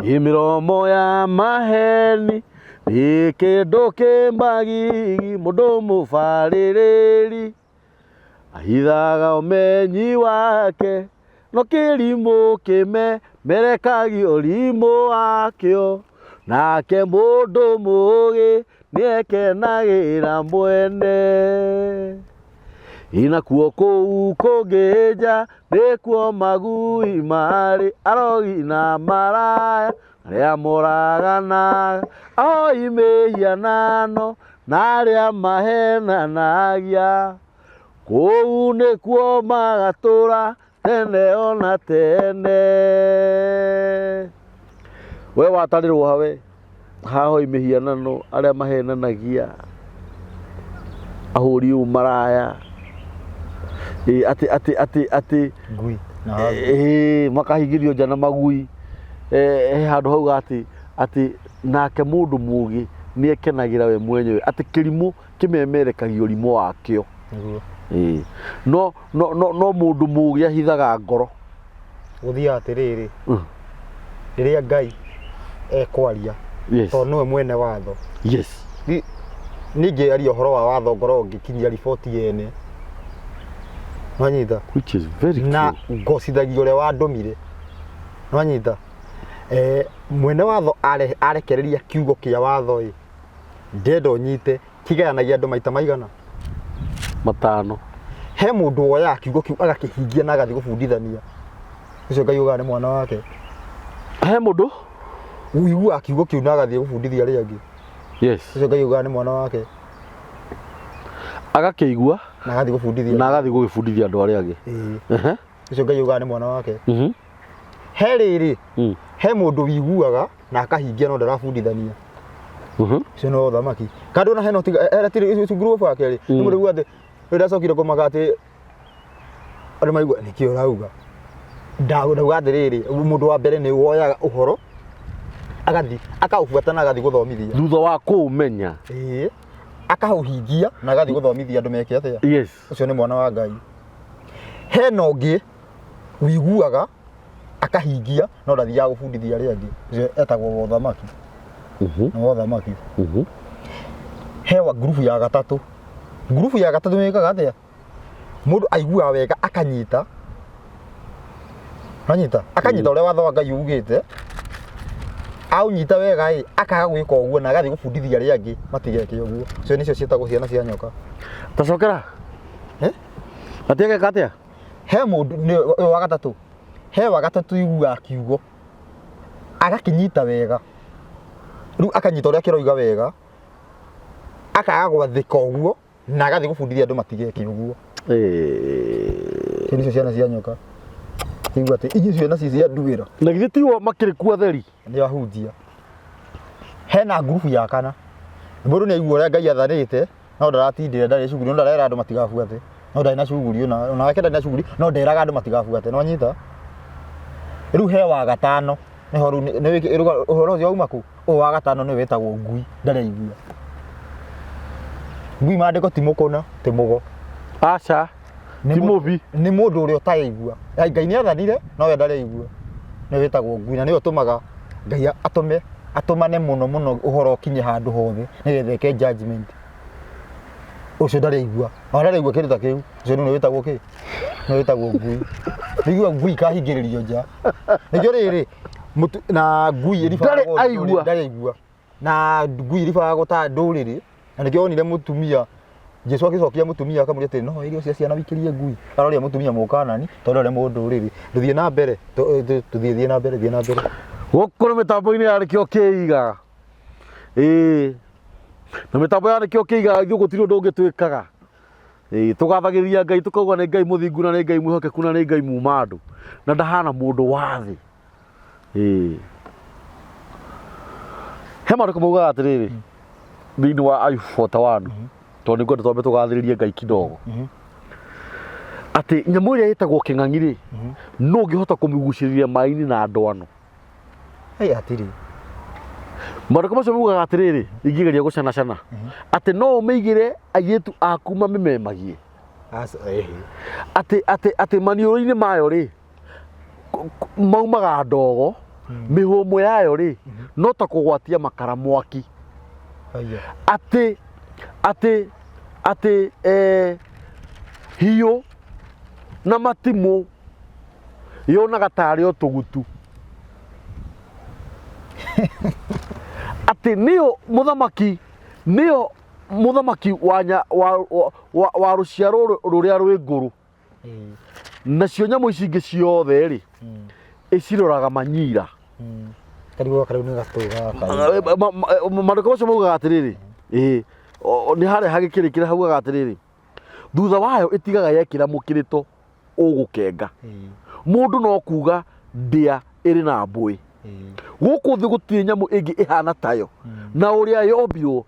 Imiromo ya maheni kĩndũ kĩmagigi mũndũ mũbarĩrĩri ahithaga ũmenyi wake no kĩrimũ kĩmemerekagio ũrimũ wakĩo nake mũndũ mũũgĩ nĩekenagĩra mwene inakuo kũu kũngĩ nja nĩkuo magui marĩ arogi na maraya arĩa moraganaga ahoi mĩhianano na arĩa mahenanagia kũu nĩkuo magatũra tene ona tene. We watarĩrwo hawe hahoi mĩhianano arĩa mahenanagia ahũri ũũ maraya ati ngui makahingĩrio nja na magui handũ hauga ati nake mũndũ mũũgĩ nĩekenagĩra we mwenyewe ati kĩrimũ kĩmemerekagia ũrimũ wakĩo no mũndũ mũũgĩ ahithaga ngoro gũthiaga atĩrĩrĩ rĩrĩa Ngai ekwaria tondũ nĩwe mwene watho ningĩaria ũhoro wa watho ngoro ngĩkinyia riboti yene nwanyita which is very na ngocithagia ũrĩa wandũmire nwanyita mwene watho arekereria kiugo kĩa watho ndenda ũnyite kĩgayanagia andũ maita maigana matano he mũndũ woya kiugo kĩu agakĩhingia na agathiĩ gũbundithania ũcio Ngai ugaga nĩ mwana wake he mũndũ ũiguaga kiugo kĩu na agathiĩ gũbundithia arĩa angĩ ũcio Ngai ugaga nĩ mwana wake agakĩigua na agathiĩ gũbundithia andũ arĩa angĩ ũcio Ngai ugaga nĩ mwana wake he rĩrĩ he mũndũ wiguaga na akahingia no ndarabundithania ũcio no thamaki kando na heno tiga group yake rĩ nĩ mũndũ ũguo ndacokire kũmaga atĩ arĩ maigua nĩkĩo rauga ndauga atĩrĩrĩ mũndũ wa mbere nĩ woyaga ũhoro agathi akaũbuata na agathi gũthomithia thutha wa kũũmenya akaũhingia na agathi gũthomithia andũ meke atĩa ũcio nĩ mwana wa Ngai hena ũngĩ wiguaga akahingia no ndathiaga gũbundithia arĩa angĩ ũcio etagwo thamaki no thamaki hewa group ya gatatũ nĩĩkaga atĩa mũndũ aiguaga wega akanyita akanyita ũrĩa watho wa Ngai ugĩte aunyita wega akaga gwĩka ũguo na agathiĩ gũbundithia arĩa angĩ matigeke ũguo cio nĩcio ciĩtagwo ciana cia nyoka tacokera atiageka atĩa he mũndũ wa gatatũ he wa gatatũ iguaga kiugo agakĩnyita wega rĩu akanyita ũrĩa kĩroiga wega akaga gwathĩka ũguo na agathiĩ gũbundithia andũ matigeke ũguo cio nĩcio ciana cia nyoka igua atĩ ici ciana cia nduĩra na githĩ tigo makĩrĩ kuo theri nĩ ahunjia hena group ya kana mũndũ nĩ aigua ũrĩa Ngai athanĩte no ndaratindĩra ndarĩ cuguri no ndarera andũ matigabuate no ndarĩ na cuguri ona wake ndarĩ na cuguri no nderaga andũ matigabuate no nyita rĩu he wa gatano nĩho rĩu ũhoro ũcio uma kũ wa gatano nĩ wetagwo ngui ndarĩ aigua ngui mandĩko ti mũkũna ti mũgo aca ti mũbi nĩ mũndũ ũrĩa ũtaigua Ngai nĩ athanire no we ndarĩ aigua nĩ wetagwo ngui na nĩ ũtũmaga Ngai atũmane mũno ũhoro ũkinye handũ hothe nĩgetha eke judgment ũcio ndarĩ aigua ndarĩ aigua kĩndũ ta kĩu ũcio nĩ wetagwo kĩ nĩ wetagwo ngui nĩguo ngui kahingĩrĩrio nja nĩkĩo rĩrĩ na ngui ndarĩ aigua na ngui iribaga gũta ndũrĩrĩ na nĩkĩo onire mũtumia Jesu agĩcokia mũtumia akamũria atĩ no irio cia ciana wikĩrie ngui aroria mũtumia mũkanani tondũ arĩ mũndũ rĩrĩ tuthiĩ na mbere thiĩ na mbere gũkũ mĩtambo-inĩ yarĩkĩo kĩigaga na mĩtambo yarĩkĩo kĩigaga ithuĩ gũtirĩ ũndũ ũngĩ twĩkaga tũgathagĩrĩria Ngai tũkauga nĩ Ngai mũthingu na nĩ Ngai mwĩhokeku na nĩ Ngai muma andũ na ndahana mũndũ wa thĩ he maandĩko maugaga atĩrĩrĩ thĩinĩ wa Ayubu 41 tondũ nĩngwenda twambe tũgathĩrĩrie Ngai kidogo atĩ nyamũ ĩrĩa ĩtagwo kĩng'ang'i rĩ no ũngĩhota kũmĩgucĩrĩria maĩ-inĩ na ndwano atĩrĩ maandĩko macio maugaga atĩrĩrĩ ingĩgeria gũcanacana atĩ no ũmĩigĩre airĩtu aku mamĩmemagie atĩ maniũrũ-inĩ mayo rĩ maumaga ndogo mĩhũmũ yayo rĩ no ta kũgwatia makara mwaki atĩ hiũ na matimũ yonaga tarĩ o tũgutu atĩ nĩyo mũthamaki wa rũciaro rũrĩa rwĩ ngũrũ nacio nyamũ ici ingĩ ciothe rĩ ĩciroraga manyira maandĩko macio maugaga atĩrĩrĩ nĩ harĩa hagĩkĩrĩkĩre haugaga atĩrĩrĩ thutha wayo ĩtigaga yekĩra mũkĩrĩto ũgũkenga mũndũ no kuga ndĩa ĩrĩ na mbũĩ gũkũ thĩ gũtirĩ nyamũ ĩngĩ ĩhana tayo na ũrĩa yombirwo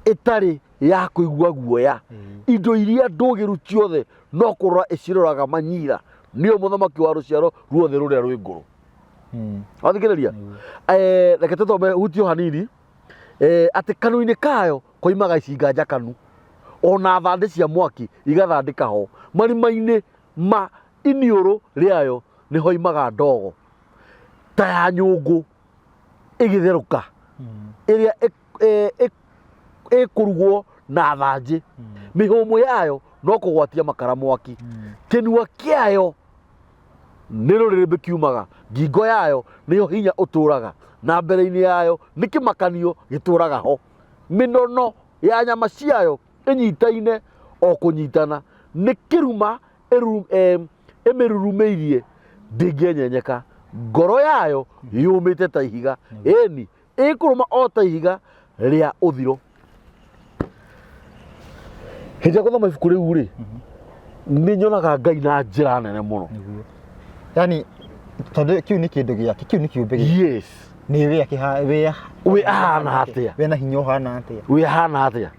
ĩtarĩ ya kũigua guoya indo iria ndũgĩru ciothe no kũrora ĩciroraga manyira nĩyo mũthamaki wa rũciaro ruothe rũrĩa rwĩ ngũrũ wathikĩrĩria reke tũthome hutio hanini atĩ kanua-inĩ kayo koimaga icinga njakanu ona thandĩ cia mwaki igathandĩka ho marima-inĩ ma iniũrũ rĩayo nĩ hoimaga ndogo ta ya nyũngũ ĩgĩtherũka ĩrĩa ĩkũrugwo na thanjĩ mĩhũmũ yayo no kũgwatia makara mwaki kĩnua kĩayo nĩ rũrĩrĩmbĩ kiumaga ngingo yayo nĩyo hinya ũtũraga na mbere-inĩ yayo nĩ kĩmakanio gĩtũraga ho mĩnono ya nyama ciayo ĩnyitaine o kũnyitana nĩ kĩruma ĩmĩrurumĩirie ndĩngĩenyenyeka ngoro yayo yũmĩte ta ihiga ĩni ĩkũrũma o ta ihiga rĩa ũthiro hĩndĩ ya gũthoma ibuku rĩu rĩ nĩ nyonaga Ngai na njĩra nene mũno yani tondũ kĩu nĩ kĩndũ gĩake kĩu nĩ kĩũmbe gĩake yes nĩ wĩ ahana atĩa wĩna hinya ũhana atĩa wĩ ahana atĩa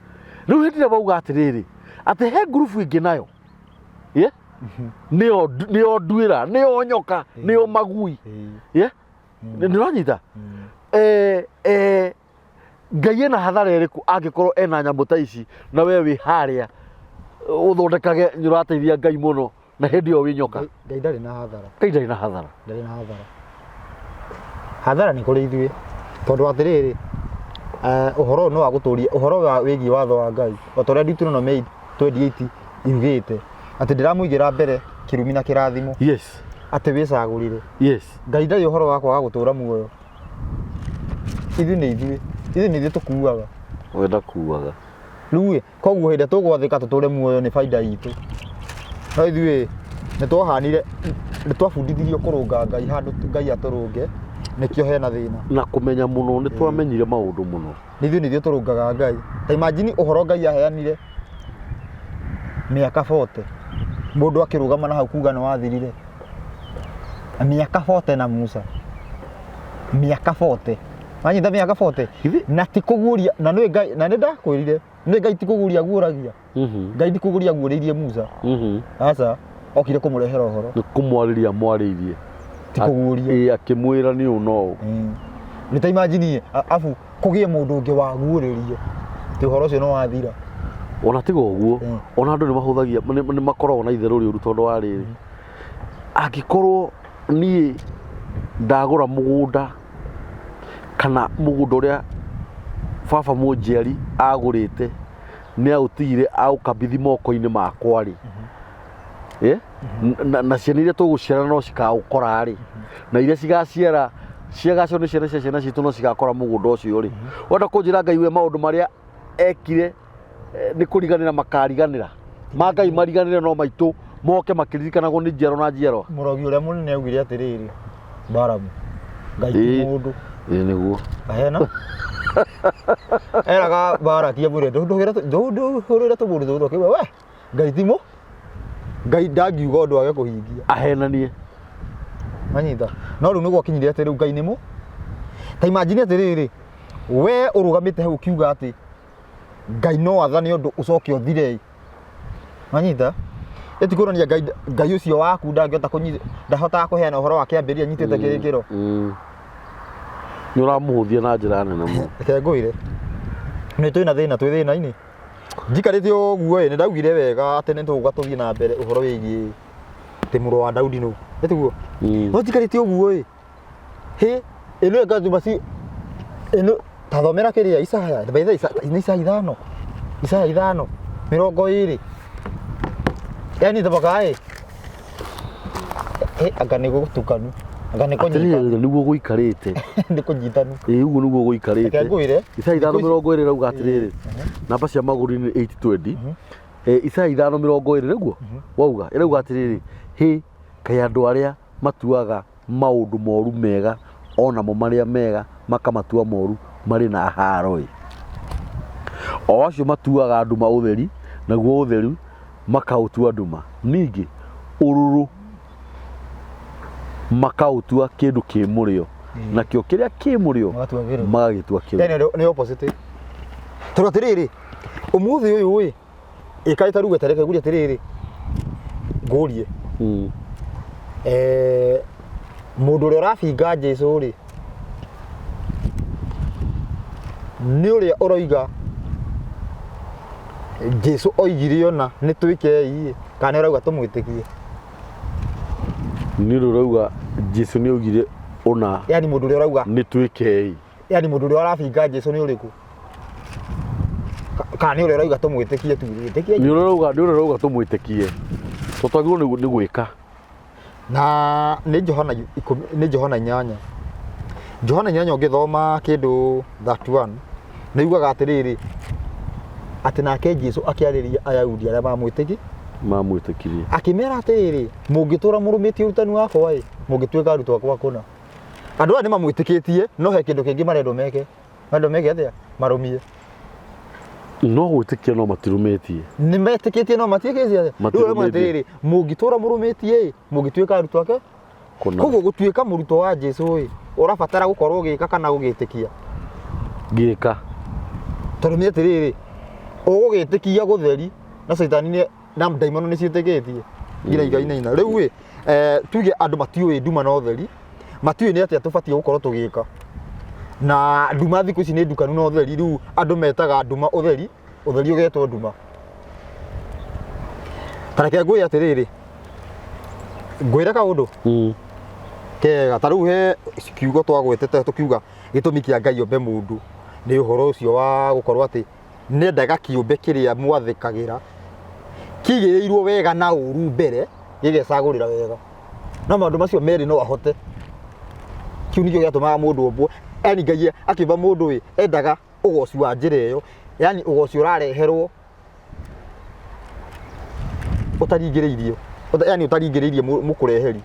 rĩu hĩndĩ ĩrĩa bauga atĩrĩrĩ atĩ he ngurubu ĩngĩ nayo nĩyo nduĩra nĩyo nyoka nĩyo magui nĩũranyita Ngai ena hathara ĩrĩkũ angĩkorwo ena nyamũ ta ici na we wĩ harĩa ũthondekage nĩũrateithia Ngai mũno na hĩndĩ ĩyo wĩ nyoka Ngai ndarĩ na hathara Ngai ndarĩ na hathara hathara nĩ kũrĩ ithuĩ tondũ atĩrĩrĩ ũhoro no wa gũtũria ũhoro wa wĩgiĩ watho wa Ngai o ta ũrĩa Deuteronomy 28 yugĩte atĩ ndĩramũigĩra mbere kĩrumi na kĩrathimo yes atĩ wĩcagũrire yes Ngai ndarĩ ũhoro wa kwaga gũtũra muoyo ithuĩ nĩ ithuĩ tũkuaga we ndakuaga rĩu koguo hĩndĩ tũgwathĩka tũtũre muoyo nĩ baida itũ no ithuĩ nĩ twabundithirio kũrũnga Ngai handũ Ngai atũrũnge nĩkĩo hena thĩna na kũmenya mũno nĩ twamenyire maũndũ mũno nĩ ithuĩ tũrũngaga Ngai ta imagine ũhoro Ngai aheanire mĩaka 40 mũndũ akĩrũgama na hau kuga nĩ wathirire mĩaka 40 na Musa mĩaka 40 wanyita mĩaka 40 na ti kũguũria na nĩ Ngai na nĩ ndakwĩrire nĩ Ngai ti kũguũria guũragia Ngai ti kũguũria guũrĩirie Musa aca okire kũmũrehera ũhoro nĩ kũmwarĩria mwarĩirie ti kũguũria akĩmwĩra nĩ ũũ no nĩ ta imagine afu kũgĩe mũndũ ũngĩ wa guũrĩrio ti ũhoro ũcio no wathira ona tiga ũguo ona andũ nĩ mahũthagia nĩ makoragwo na itherũ rĩũru tondũ wa rĩrĩ angĩkorwo niĩ ndagũra mũgũnda kana mũgũnda ũrĩa baba mũnjiari agũrĩte nĩ aũtigire aũkabithi moko-inĩ makwa rĩ na ciana iria tũgũciara no cikaũkora rĩ na iria cigaciara ciagacio nĩ ciana cia ciana citũ no cigakora mũgũnda ũcio rĩ wenda kũnjĩra Ngai we maũndũ marĩa ekire nĩ kũriganĩra makariganĩra ma Ngai mariganĩre no maitũ moke makĩririkanagwo nĩ njiaro na njiaro mũrogi ũrĩa mũnene augire atĩrĩrĩ Baramu Ngai ti mũndũ nĩguo ahena eraga Baraki amwĩre ndũhũrĩre tũmũndũ tũtũ kĩuga we Ngai ti mũndũ Ngai ndangiuga ũndũ wage kũhingia ahenanie manyita no rĩu nĩ gwakinyire atĩ rĩu Ngai nĩ mũndũ ta imagine atĩrĩrĩ we ũrũgamĩte hau kiuga atĩ Ngai no athane ũndũ ũcoke ũthire manyita ĩtikũrania Ngai ũcio waku ndangĩhota ndahotaga kũheana ũhoro wa kĩambĩrĩria nyitĩte kĩrĩkĩro nĩ ũramũhũthia na njĩra nene mũno reke ngwĩre nĩ twĩna thĩna twĩ thĩna-inĩ njikarĩte ũguo nĩ ndaugire wega atĩ nĩ tũgũka tũthiĩ na mbere ũhoro wĩgiĩ atĩ mũrũ wa Daudi no ĩtiguo no njikarĩte ũguo he ino ngazuma si ino tathomera kiria Isaya baitha Isaya 5 Isaya 5 20 yani tabakai anga nä gå tukanu anga nä kå niguo gå ikarä te nä kå nyitanu uguo niguo gå ikarä te Isaya 5:20 rauga atä rä rä namba cia magå rå-inä 820 Isaya 5:20 niguo wauga ĩrauga atä rä rä hĩ kaĩ andũ arĩa matuaga maũndũ moru mega onamo marĩa mega makamatua moru marĩ na haro o acio matuaga nduma ũtheri naguo ũtheri makaũtua nduma ningĩ ũrũrũ makautua kindu ki murio nakio kiria ki murio magagĩtua kĩrũrũ yani nĩ opposite tondũ atiriri umuthi uyu wi ikaita ruga tareke guria atiriri ngurie mundu uria urabinga Jesu ri ni uria uroiga Jesu oigire ona ni twikei kana urauga tumwitikie ni rurauga Jesu ni ogire ona yani mundu uria urauga ni twikei yani mundu uria urabinga Jesu ni uriku kana ni uria urauga tumwitikie tu witikie ni urauga tumwitikie tutagirwo ni gwika na ni Johana 8 Johana 8 ngithoma kindu 31 ni ugaga atiriri ati nake Jesu akiariria Ayahudi aria mamwitikirie akimera atiriri mungitura murumitie urutani wakwa mungituika arutwo akwa kuna andu aya ni mamwitikitie no he kindu kingi marendo meke atia marumie no gwitikia no matirumitie ni metikitie no matikitie riu matiriri mungitura murumitie mungituika arutwo ake kuna koguo gutuika murutwo wa Jesu urabatara gukorwo gika kana gugitikia gika tondu atiriri ugugitikia gutheri na saitani na daimono ni ciitikitie ngira igai-ina riu tuge andu matiui nduma na utheri matiui ni atia tubatie gukorwo tugika na nduma thiku ici ni ndukanu na utheri riu andu metaga nduma utheri ugetwo nduma tareke ngui atiriri ngwira kaundu kega ta riu he kiugo twagwetete tukiuga gitumi kia Ngai ombe mundu ni uhoro ucio wa gukorwo ati nendaga kiumbe kiria mwathikagira kigirirwo wega na uru mbere gigecagurira wega na maundu macio meri no ahote kiu nikio giatumaga mundu ombwo yani Ngai akiva mundu wi endaga ugoci wa njira iyo yani ugoci urareherwo utaringiriirio yani utaringiriirie mukureheri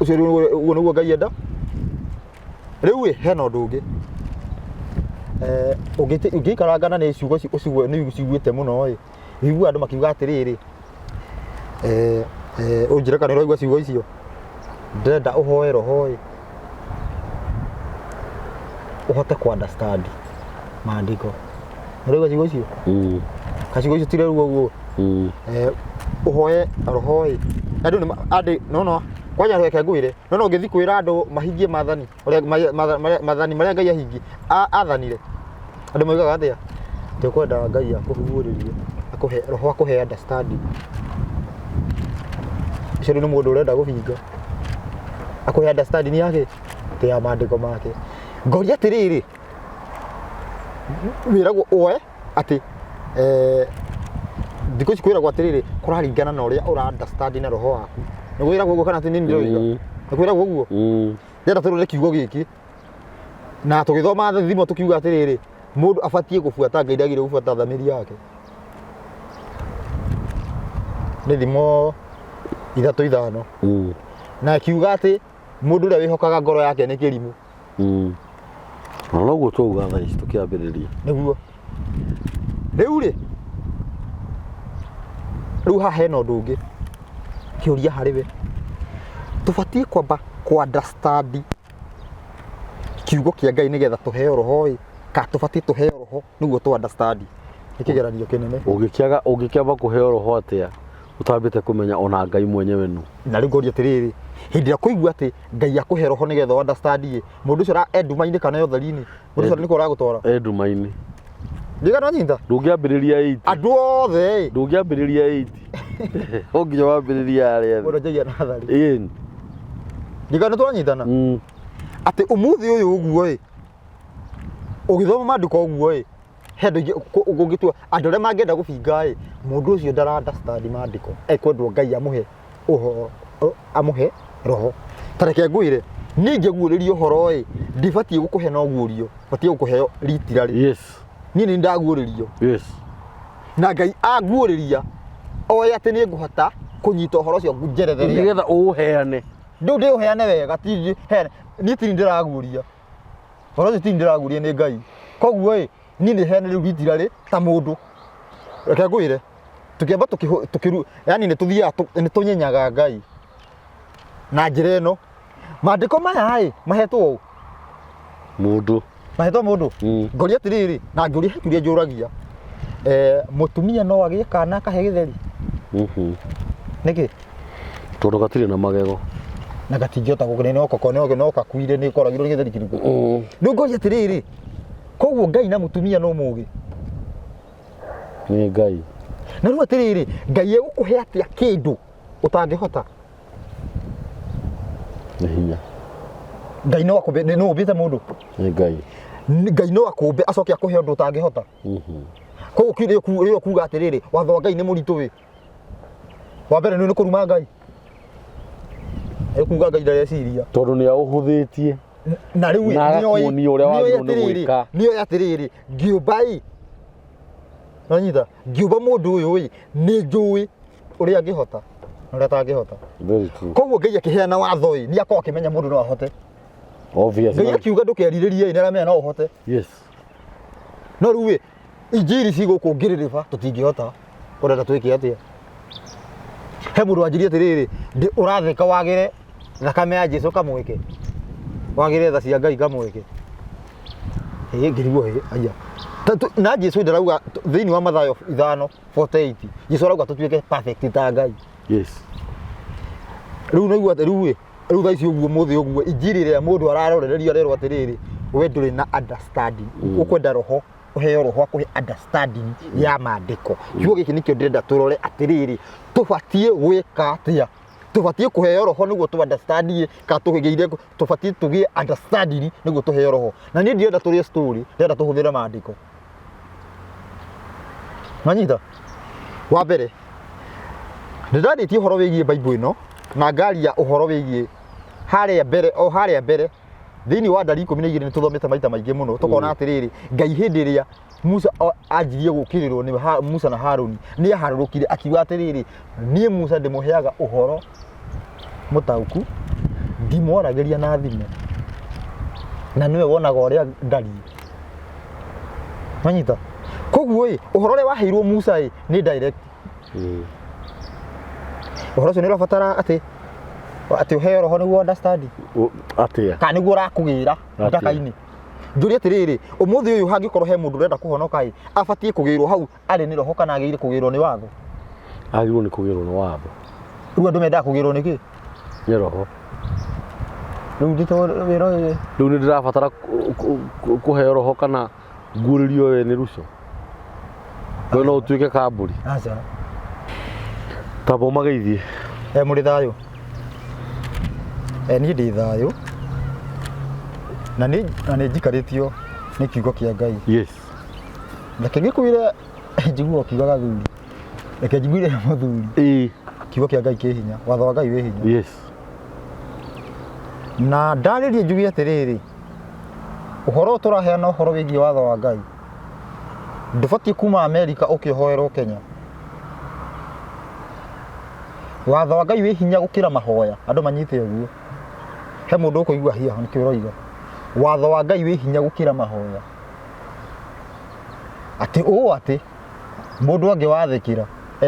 ucio niguo Ngai enda riu hena undu ungi ungikarangana ni ciugo ucio ni ciguite muno igua andu makiuga atiriri unjire kana roigwa ciugo icio ndenda uhoe roho uhote ku understand maandiko roigwa ciugo icio kaciugo icio tire ruo uhoe roho andu andi no kwanya reke ngwire no ngithi kwira andu mahingie mathani mathani maria Ngai ahingi athanire andu moigaga atia tukwenda Ngai akuhuguririe akuhe roho akuhe understanding cero ni mundu urenda guhinga akuhe understanding yake tia maandiko make ngoria atiriri wiragwo oe ati thikũ ici kwĩragwo atiriri kũraringana na ũrĩa ũra understand na roho waku nĩ kwĩragwo ũguo kana ti nini ndirauga nĩ kwĩragwo ũguo ndĩrenda tũrore kiugo gĩkĩ na tũgĩthoma thimo tũkiuga atiriri mũndũ abatie gũbuata Ngai ndagĩrĩire gũbuata thamiri yake nĩ thimo 3:5 na kiuga ati mũndũ ũrĩa wĩhokaga ngoro yake nĩ kĩrimũ na noguo twauga thaa ici tũkĩambĩrĩria nĩguo rĩu rĩu haha hena ũndũ ũngĩ kĩũria harĩ we tũbatie kwamba ku understand kiugo kĩa Ngai nĩgetha tũheo roho ka tũbatie tũheo roho nĩguo tu understand nĩkĩgeranio kĩnene ũngĩkĩamba kũheo roho atĩa utambite kumenya ona Ngai mwenyewe nu na rĩu ngoria atiriri hindi ya kuigua ati Ngai akuhe roho nigetha understand mundu ucio enduma-ini kana yotheri-ini mundu ucio niko uragutwara enduma-ini ndigana nyinda ndũngĩambĩrĩria 8 andu othe ndũngĩambĩrĩria 8 ũnginya wambĩrĩria arĩa mundu njagia nathari ĩni ndigana twanyitana ati umuthi uyu uguo ugithoma mandiko uguo hendo ungitua andu aria mangenda gubinga mundu ucio ndara understand mandiko ekwendwo Ngai amuhe uhoro amuhe roho tareke ngwire ninge guuririo uhoro ndibatie gukuhe no guurio batie gukuheo literally yes ni ndaguuririo yes na Ngai aguuriria oya ati ni nguhota kunyita uhoro ucio njeretheria nigetha uheane ndu ndi uheane wega ti ni ti ndiraguuria uhoro ucio ti ndiraguuria ni Ngai koguo ni ndi heane riu literally ta mundu reke ngwire tukiamba tukiru yani ni tuthia ni tunyenyaga Ngai na njira ino mandiko maya mahetwo mundu ngori atiriri na ngori heturia njuragia mutumia no agie kana kahe githeri niki tondu gatire na magego na gatingĩhota gũkũnene okoko no kakuire nĩ koragirwo nĩ gĩtheri kĩrĩkũ rĩu ngori atiriri koguo Ngai na mutumia no mũgĩ nĩ Ngai na rĩu atiriri Ngai egũkũhe atĩa kĩndũ ũtangĩhota nĩ hinya Ngai no akũmbe no ũmbĩte mũndũ nĩ Ngai Ngai no akũmbe acoke akũhe ũndũ ũtangĩhota koguo kĩrĩo kuga atiriri watho wa Ngai nĩ mũritũ wĩ wa mbere nĩ kũruma Ngai kuga Ngai ndareciria tondu nĩ aũhũthĩtie na rĩu nĩoĩ atiriri ngĩũmba nanyita ngĩũmba mũndũ ũyũ nĩ njũĩ ũrĩa angĩhota na ũrĩa atangĩhota koguo Ngai akĩheana watho nĩ akorwo akĩmenya mũndũ no ahote obviously Ngai akiuga ndũkerirĩrie nĩ aramenya no ũhote yes no rĩu injiri cigũkũ ngĩrĩrĩba tũtingĩhota ũrenda twĩke atĩa he mũndũ wanjirie atiriri ũratheka wagĩre thakame ya Jesu kamweke wagĩre tha cia Ngai kamweke ngĩriguo aya na Jesu ndarauga thĩinĩ wa Mathayo 5:48 Jesu arauga tũtuĩke perfect ta Ngai yes rĩu naigua rĩu thaa ici ũguo mũthĩ ũguo injiri ĩrĩa mũndũ ararorererio arerwo atiriri we ndũrĩ na understanding ũkwenda roho uheo roho akuhe understanding ya mandiko kiugo gĩkĩ nĩkĩo ndĩrenda tũrore atiriri tũbatie gwĩka atĩa tũbatie kũheo roho nĩguo tũ understand ka tũgĩire tũbatie tũgĩe understanding nĩguo tũheo roho na niĩ ndĩrenda tũrĩe story ndĩrenda tũhũthĩre mandiko manyita wa mbere ndĩrarĩtie ũhoro wĩgiĩ Bible ĩno na ngaria ũhoro wĩgiĩ harĩa mbere thĩinĩ wa Ndari 12 nĩ tũthomete maita maingĩ mũno tũkona atiriri Ngai hĩndĩ ĩrĩa Musa anjirie gũkĩrĩrwo nĩ Musa na Haruni nĩ aharũrũkire akiuga atiriri niĩ Musa ndĩmũheaga ũhoro mũtaũku ndimoragĩria na thimo na nĩwe wonaga ũrĩa ndari manyita koguo ũhoro ũrĩa waheirwo Musa nĩ direct ũhoro ũcio nĩ ũrabatara atĩ ũheo roho nĩguo understand atĩa kana nĩguo ũrakũgĩra ndaka-inĩ njũria atiriri ũmũthĩ ũyũ hangĩkorwo he mũndũ ũrenda kũhonoka abatie kũgĩrwo hau arĩ nĩ roho kana agĩrĩire kũgĩrwo nĩ watho agĩrĩirwo nĩ kũgĩrwo nĩ watho rĩu andũ mendaga kũgĩrwo nĩkĩ nĩ roho rĩu rĩu nĩ ndĩrabatara kũheo roho kana nguũrĩrio we nĩ Rucio we no ũtuĩke kambũri aca tamba ũmageithie mũrĩ thayũ niĩ ndĩ thayũ na nĩ njikarĩtio nĩ kiugo kĩa Ngai yes reke ngĩkwĩre njiguaga kiugaga thuri reke njiguire mũthuri kiugo kĩa Ngai kĩ hinya watho wa Ngai wĩ hinya yes na ndarĩrie njuge atiriri ũhoro tũraheana ũhoro wĩgiĩ watho wa Ngai ndũbatie kuma Amerika ũkĩhoerwo Kenya watho wa Ngai wĩ hinya gũkĩra mahoya andũ manyite ũguo he mũndũ ũkũigua hiya nĩkĩo ũroiga watho wa Ngai wĩ hinya gũkĩra mahoya atĩ mũndũ angĩ wathĩkĩra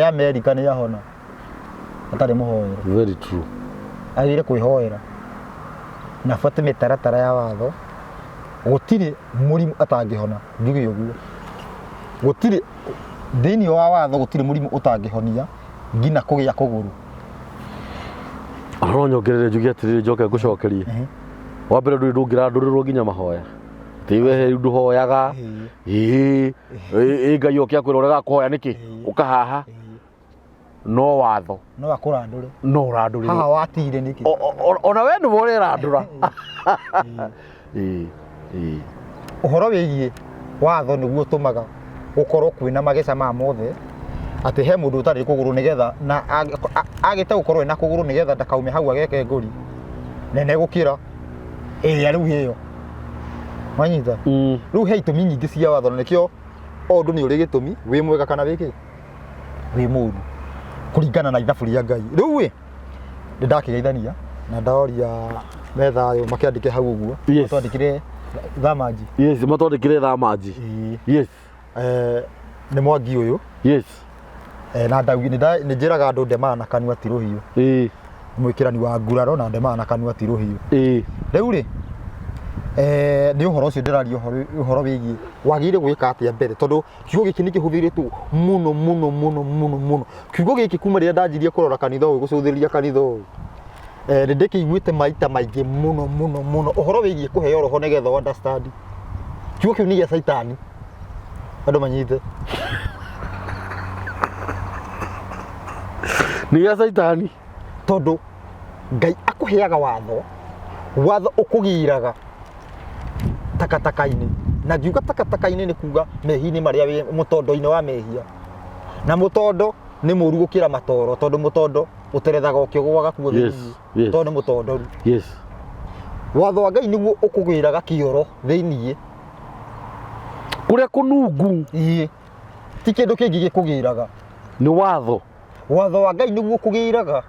Amerika nĩ yahona atarĩ mũhoero very true agĩrĩire kwĩhoera na bate mĩtaratara ya watho gũtirĩ mũrimũ atangĩhona njuge ũguo gũtirĩ thĩinĩ wa watho gũtirĩ mũrimũ ũtangĩhonia nginya kũgĩa kũgũrũ no nyongerere njuge atiriri njoke ngũcokerie wa mbere ndũngĩrandũrĩrwo nginya mahoya tiwe ndũhoyaga Ngai oke akwĩra ũrega kũhoya nĩkĩ ũkahaha no watho no akũrandũre no ũrandũrĩrwo haha watire nĩkĩ ona we nĩwe ũrerandũra ũhoro wĩgiĩ watho nĩguo ũtũmaga gũkorwo kwĩna mageca ma mothe atĩ he mũndũ ũtarĩ kũgũrũ nĩgetha na agĩte gũkorwo ena kũgũrũ nĩgetha ndakaume hau ageke ngũri nene gũkĩra ĩrĩa rĩu hĩyo wanyita rĩu he itũmi nyingĩ cia watho na nĩkĩo o ũndũ nĩ ũrĩ gĩtũmi wĩ mwega kana wĩ mũũru kũringana na ithabu rĩa Ngai rĩu nĩndakĩgeithania na ndaoria metha yo makĩandĩke hau ũguo twandĩkire Thamanji matwandĩkire Thamanji nĩ Mwangi ũyũ na nĩnjĩraga andũ ndemaga na kanua ti rũhiũ mwĩkĩrani wa nguraro na ndemaga na kanua ti rũhiũ rĩu nĩ ũhoro ũcio ndĩraria ũhoro wĩgiĩ wagĩrĩire gwĩka atĩa mbere tondũ kiugo gĩkĩ nĩ kĩhũthĩrĩtwo mũno kiugo gĩkĩ kuma rĩrĩa ndanjirie kũrora kanitha ũyũ gũcũthĩrĩria kanitha ũyũ nĩ ndĩkĩiguĩte maita maingĩ mũno ũhoro wĩgiĩ kũheo roho nĩgetha understand kiugo kĩu nĩ gĩa Saitani andũ manyite nĩ gĩa Saitani tondũ Ngai akũheaga watho ũkũgĩraga takataka-inĩ na ngiuga takataka-inĩ nĩ kuga mehi-inĩ marĩa wĩ mũtondo-inĩ wa mehia na mũtondo nĩ mũru gũkĩra matoro tondũ mũtondo ũterethaga ũkĩgũaga kuo thĩinĩ tondũ nĩ mũtondoru watho wa Ngai nĩguo ũkũgĩraga kĩoro thĩinĩ kũrĩa kũnungu ti kĩndũ kĩngĩ gĩkũgĩraga nĩ watho wa Ngai nĩguo ũkũgĩraga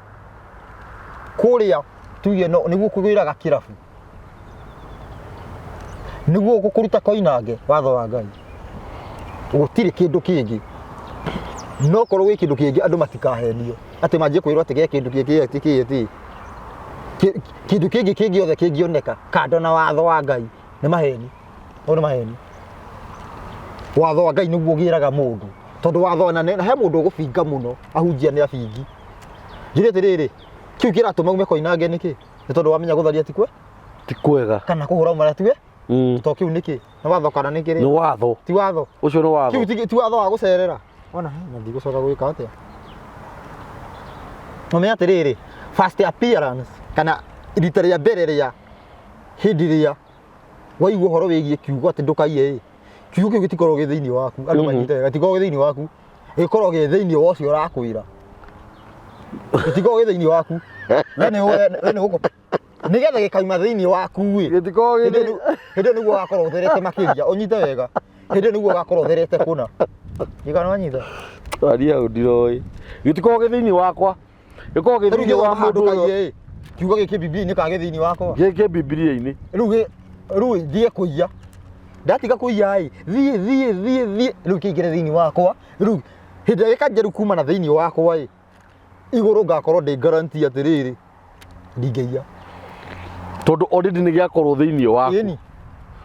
kũrĩa tuge nĩguo ũkũgĩraga kĩrabu nĩguo gũkũruta koinange watho wa Ngai gũtirĩ kĩndũ kĩngĩ no korwo wĩ kĩndũ kĩngĩ andũ matikahenio atĩ manjie kwĩrwo atĩ kĩndũ kĩngĩ kĩndũ kĩngĩ kĩngĩothe kĩngĩoneka kando na watho wa Ngai nĩ maheni watho wa Ngai nĩguo ũgĩraga mũndũ tondũ watho na he mũndũ ũgũbinga mũno ahunjia nĩ abingi njũrie atĩrĩrĩ kĩu kĩratũma ume koinange nĩkĩ nĩ tondũ wamenya gũtharia ti kwega kana kũhũra marĩa tiwe to kĩu nĩkĩ nĩ watho kana nĩ kĩrĩ nĩ watho ti watho ũcio nĩ watho kĩu ti watho wa gũcerera ona na ndigũcoka gwĩka atĩa ũmenya atĩrĩrĩ first appearance kana rita rĩa mbere rĩa hĩndĩ ĩrĩa waigua ũhoro wĩgiĩ kiugo atĩ ndũkaiye kiugo kĩu gĩtikoragwo gĩ thĩinĩ waku andũ manyite gĩtikoragwo gĩ thĩinĩ waku gĩkoragwo gĩ thĩinĩ wa ũcio ũrakwĩra gĩtikoragwo gĩ thĩinĩ waku nĩgetha gĩkaima thĩinĩ waku hĩndĩ ĩyo nĩguo ũgakorwo ũtherete makĩria ũnyite wega hĩndĩ ĩyo nĩguo ũgakorwo ũtherete kũna gĩkana wanyita aria ndiroĩ gĩtikoragwo gĩ thĩinĩ wakwa gĩkoragwo gĩ thĩinĩ wa mũndũ ũyũ kiugo gĩkĩ Bibilia-inĩ kana gĩ thĩinĩ wakwa gĩkĩ Bibilia-inĩ rĩu thiĩ kũiya ndatiga kũiya thiĩ rĩu kĩingĩre thĩinĩ wakwa rĩu hĩndĩ ĩrĩa gĩkanjeru kuma na thĩinĩ wakwa igũrũ ngakorwo ndĩ guarantee atĩrĩrĩ ndingĩiya tondũ already nĩ gĩakorwo thĩinĩ waku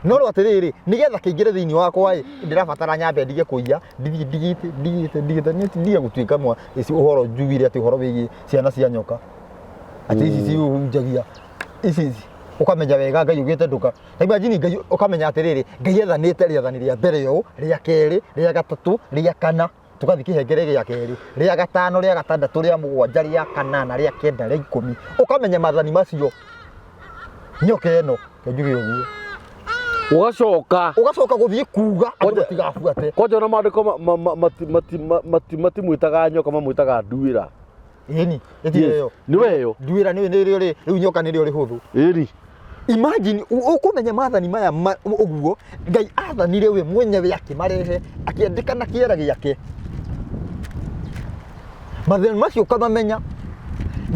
no rĩu atĩrĩrĩ nĩgetha kĩingĩre thĩinĩ wakwa ndĩrabatara nyambe ndige kũiya ndige gũtuĩka ũhoro njugire atĩ ũhoro wĩgiĩ ciana cia nyoka atĩ ici cihunjagia ici ukamenya wega Ngai ugite nduka imagine Ngai ukamenya atiriri Ngai ethanite rĩathani rĩa mbere yo rĩa kerĩ rĩa gatatũ rĩa kana tugathi kĩhengere gĩa kerĩ rĩa gatano rĩa gatandatũ rĩa mũgwanja rĩa kanana rĩa kenda rĩa ikũmi ukamenya mathani macio nyoka ĩno njuge ũguo ugacoka gũthiĩ kuga andũ matigabuate kwanja na maandĩko matimwĩtaga nyoka mamwĩtaga nduĩra ĩni ĩtiyo nĩ weyo nduĩra nĩ rĩo rĩu nyoka nĩ rĩo rĩhũthũ ĩni imagine ukumenya mathani maya ũguo Ngai athanire we mwenyewe akĩmarehe akĩandĩka na kĩera gĩake mathani macio ũkamamenya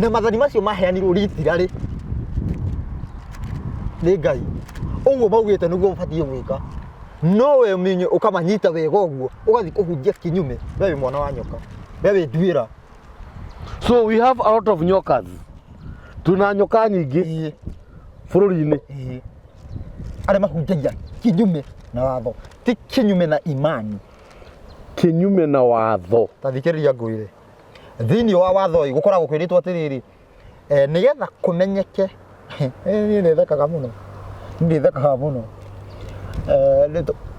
na mathani macio maheanirwo ritirarĩ nĩ Ngai ũguo maugĩte nĩguo ũbatiĩ gwĩka no we menye ũkamanyita wega ũguo ũgathi kũhunjia kinyume we mwana wa nyoka we nduĩra. So we have a lot of nyokas. Tuna nyoka nyingĩ bũrũri-inĩ arĩa mahunjagia kinyume na watho ti kinyume na imani kinyume na watho. Ta thikĩrĩria ngũire thĩinĩ wa watho ũyũ gũkoragwo kwĩrĩtwo atĩrĩrĩ nĩgetha kũmenyeke niĩ nĩthekaga mũno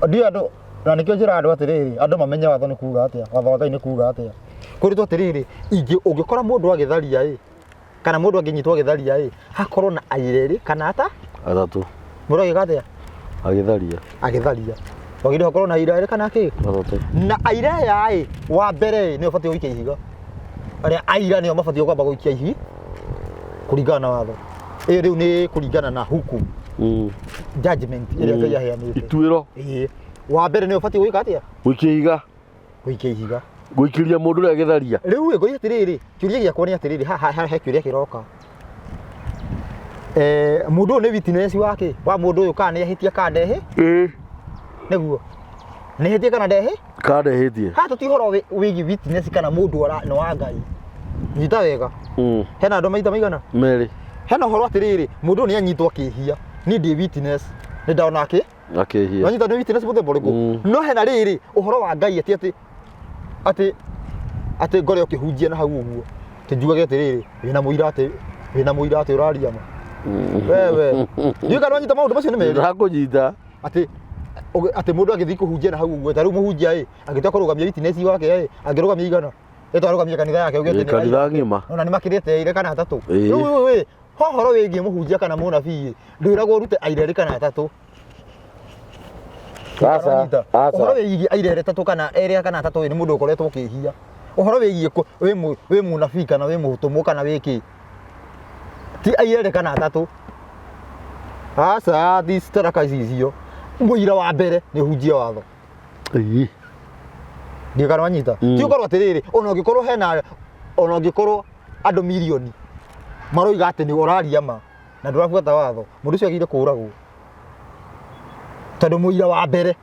ndiũ andũ na nĩkĩo njĩra andũ atĩrĩrĩ andũ mamenye watho nĩ kuga atĩa watho wa Ngai nĩ kuga atĩa Kwĩrĩtwo atĩrĩrĩ ũngĩkora mũndũ agĩtharia kana mũndũ angĩnyitwo agĩtharia hakorwo na aira erĩ kana atatũ. Mũndũ agĩka atĩa? Agĩtharia. Wagĩrĩirwo hakorwo na aira erĩ kana atatũ. Na aira aya wa mbere nĩo ũbatiĩ gũikia ihiga. Arĩa aira nĩo mabatiĩ kwamba gũikia ihiga kũringana na watho. Rĩu nĩ kũringana na hukumu. Judgment ĩrĩa Ngai aheanĩte. Ituĩro. Wa mbere nĩo ũbatiĩ gwĩka atĩa? Gũikia ihiga. Gũikĩria mũndũ ũrĩa agĩtharia. Rĩu ngoria atĩrĩrĩ, kĩũria gĩakwa nĩ atĩrĩrĩ, haha he kĩũria kĩroka. Mũndũ ũyũ nĩ witness wake wa mũndũ ũyũ kana nĩahĩtia kana ndehĩ? Nĩguo. Nĩhĩtia kana ndehĩ? Kana ndehĩtie. Ha tũtihoro wĩgiĩ witness kana mũndũ nĩ wa Ngai. Nyita wega. Hena andũ maita maigana? Merĩ. Hena ũhoro atĩrĩrĩ, mũndũ nĩ anyitwo akĩhia. Niĩ ndĩ witness. Nĩ ndaona akĩhia. Wanyita nĩ witness mũthemba ũrĩkũ? No hena rĩrĩ, ũhoro wa Ngai atĩ ngore ũkĩhunjia na hau ũguo. Tĩnjugage atĩrĩrĩ, wĩna mũira atĩ ũraria ma. Wewe. Nĩ kana wanyita maũndũ macio nĩ merĩ. Ndakũnyita. Atĩ mũndũ agĩthiĩ kũhunjia na hau ũguo. Ta rĩu mũhunjia agĩtua kũrũgamia witness wake angĩrũgamia igana. Arũgamia kanitha yake ũgĩte nĩ kanitha ng'ima. Ona nĩ makĩrĩte ire kana atatũ. Rĩu ũhoro wĩgiĩ mũhunjia kana mũnabii ndwĩragwo ũrute aira erĩ kana atatũ. Aca. Ũhoro wĩgiĩ aira erĩ atatũ kana erĩ kana atatũ nĩ mũndũ ũkoretwo ũkĩhia. Ũhoro wĩgiĩ wĩ mũnabii kana wĩ mũtũmwo kana wĩkĩ. Ti aira erĩ kana atatũ. Aca taraka icio. Mũira wa mbere nĩ ũhunjia watho. Ndio kana wanyita. Ti ũkorwo atĩrĩrĩ, ona ũngĩkorwo andũ milioni maroiga atĩ nĩ ũraria ma na ndũrabuata watho, mũndũ ũcio agĩrĩire kũũragwo. Tondũ mũira wa mbere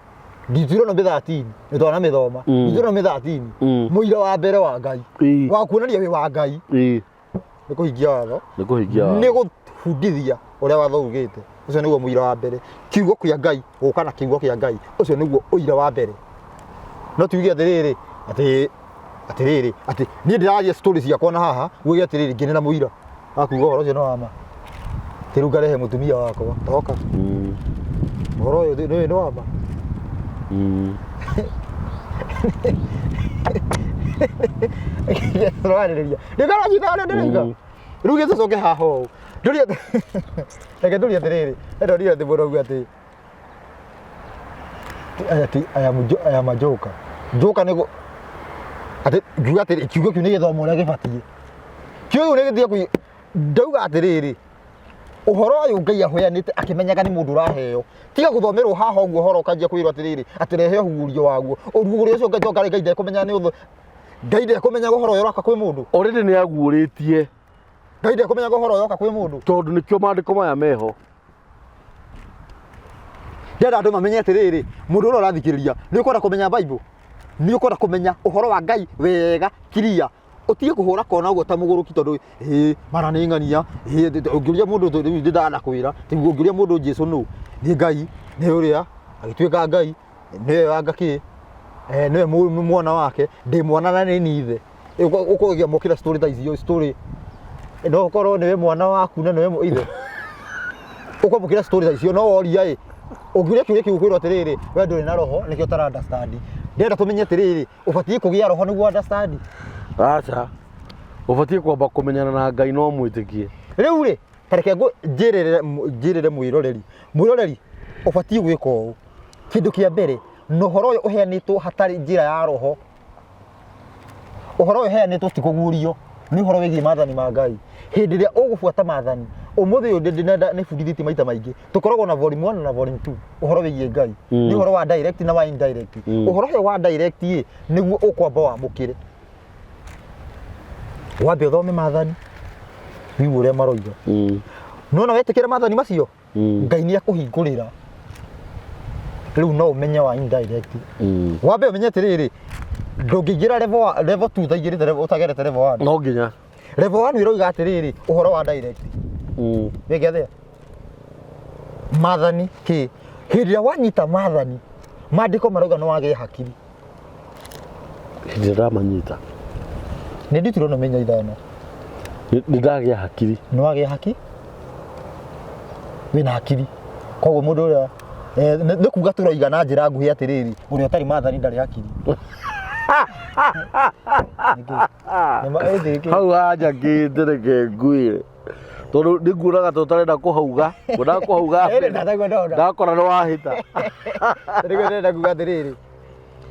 Deuteronomy 13 nĩ twana mĩthoma. Deuteronomy 13 mũira wa mbere wa Ngai. Wa kuonania wĩ wa Ngai. Nĩ kũhingia watho. Nĩ gũbundithia ũrĩa watho ugĩte. Ũcio nĩguo mũira wa mbere. Kiugo kĩa Ngai gũka na kiugo kĩa Ngai. Ũcio nĩguo ũira wa mbere. No tuge atĩrĩrĩ atĩ niĩ ndĩraria stories ciakwa na haha uge atĩrĩrĩ ngene na mũira akuga ũhoro ũcio no wama. Rĩu ngarehe mũtumia wakwa toka. Ũhoro ũyũ nĩ wama. Rĩu gĩcoke haha ũũ. Reke tũrie atĩrĩrĩ, ndĩroria atĩ mũndũ auga atĩ aya majoka. Joka nĩguo atĩ ngiuga atĩrĩ kiugo kĩu nĩ gĩthomo ũrĩa gĩbatiĩ. Kiugo nĩ gĩthiĩ ndauga atĩrĩrĩ ũhoro ũyũ Ngai aheanĩte akĩmenyaga nĩ mũndũ ũraheo. Tiga gũthomerwo haha ũguo ũhoro ũkanjia kwĩrwo atĩrĩrĩ atĩ rehe ũhugurio waguo. Ũhugurio ũcio Ngai ndekũmenya nĩ ũthũ. Ngai ndekũmenyaga ũhoro ũyũ ũroka kwĩ mũndũ. Already nĩ aguũrĩtie. Ngai ndekũmenyaga ũhoro ũyũ ũroka kwĩ mũndũ. Tondũ nĩkĩo maandĩko maya meho. Ndĩrenda andũ mamenye atĩrĩrĩ mũndũ ũrĩa ũrathikĩrĩria nĩ ũkwenda kũmenya Bible. Nĩ ũkwenda kũmenya ũhoro wa Ngai wega clear. Ũtige kũhũra kona ũguo ta mũgũrũki tondũ mara nĩ ng'ania. Ũngĩũria mũndũ rĩu ndĩrenda kwĩra. Ũngĩũria mũndũ Jesũ nũ? Nĩ Ngai, nĩ ũrĩa agĩtuĩka Ngai, nĩwe wanga kĩ? Nĩwe mwana wake, ndĩ mwana na nĩ ithe. Ũkũgĩa mokĩra story ta icio story. No ũkorwo nĩwe mwana waku na nĩwe ithe. Ũkwamũkĩra story ta icio no woria ũngĩũria kĩũria kĩu kwĩrwo atĩrĩrĩ we ndũrĩ na roho nĩkĩo ũtara understand. Ndĩrenda tũmenye atĩrĩrĩ ũbatiĩ kũgĩa roho nĩguo understand. Aca. Ũbatiĩ kwamba kũmenyana na Ngai no mwĩtĩkie. Rĩu rĩ, tareke njĩrĩre mwĩroreri ũbatiĩ gwĩka ũũ. Kĩndũ kĩa mbere, ũhoro ũyũ ũheanĩtwo hatarĩ njĩra ya roho. Ũhoro ũyũ ũheanĩtwo ti kũguũrio, nĩ ũhoro wĩgiĩ maathani ma Ngai. Hĩndĩ ĩrĩa ũgũbuata maathani, ũmũthĩ ũyũ nĩbundithĩtie maita maingĩ. Tũkoragwo na volume 1 na volume 2. Ũhoro wĩgiĩ Ngai. Nĩ ũhoro wa direct na wa indirect. Ũhoro ũyũ wa direct nĩguo ũkwamba wamũkĩre. Wambe ũthome maathani. Wigue ũrĩa maroiga. Nona wetĩkĩre maathani macio, Ngai nĩ akũhingũrĩra. Rĩu no ũmenye wa indirect. Wambe ũmenye atĩrĩrĩ, ndũngĩingĩra level 2 thaigĩrĩte ũtagerete level 1. No nginya. Level 1 ĩroiga atĩrĩrĩ ũhoro wa direct. Wĩge athĩa. Maathani kĩ? Hĩndĩ ĩrĩa wanyita maathani, maandĩko marauga no wagĩe hakiri. Hĩndĩ ĩrĩa manyita. Nĩ nditĩrwo menya ithano. Nĩndagĩa hakiri. Nĩ wagĩa hakiri? Wĩna hakiri. Koguo mũndũ ũrĩa nĩ kuga tũroiga na njĩra nguhĩ atĩrĩrĩ ũrĩa ũtarĩ maathani ndarĩ hakiri. hau hanja ngĩndĩreke ngwĩre tondũ nĩnguonaga tũtarenda kũhauga ngwendaga kũhauga ndakora nĩ wahĩta ndĩrenda kuga atĩrĩrĩ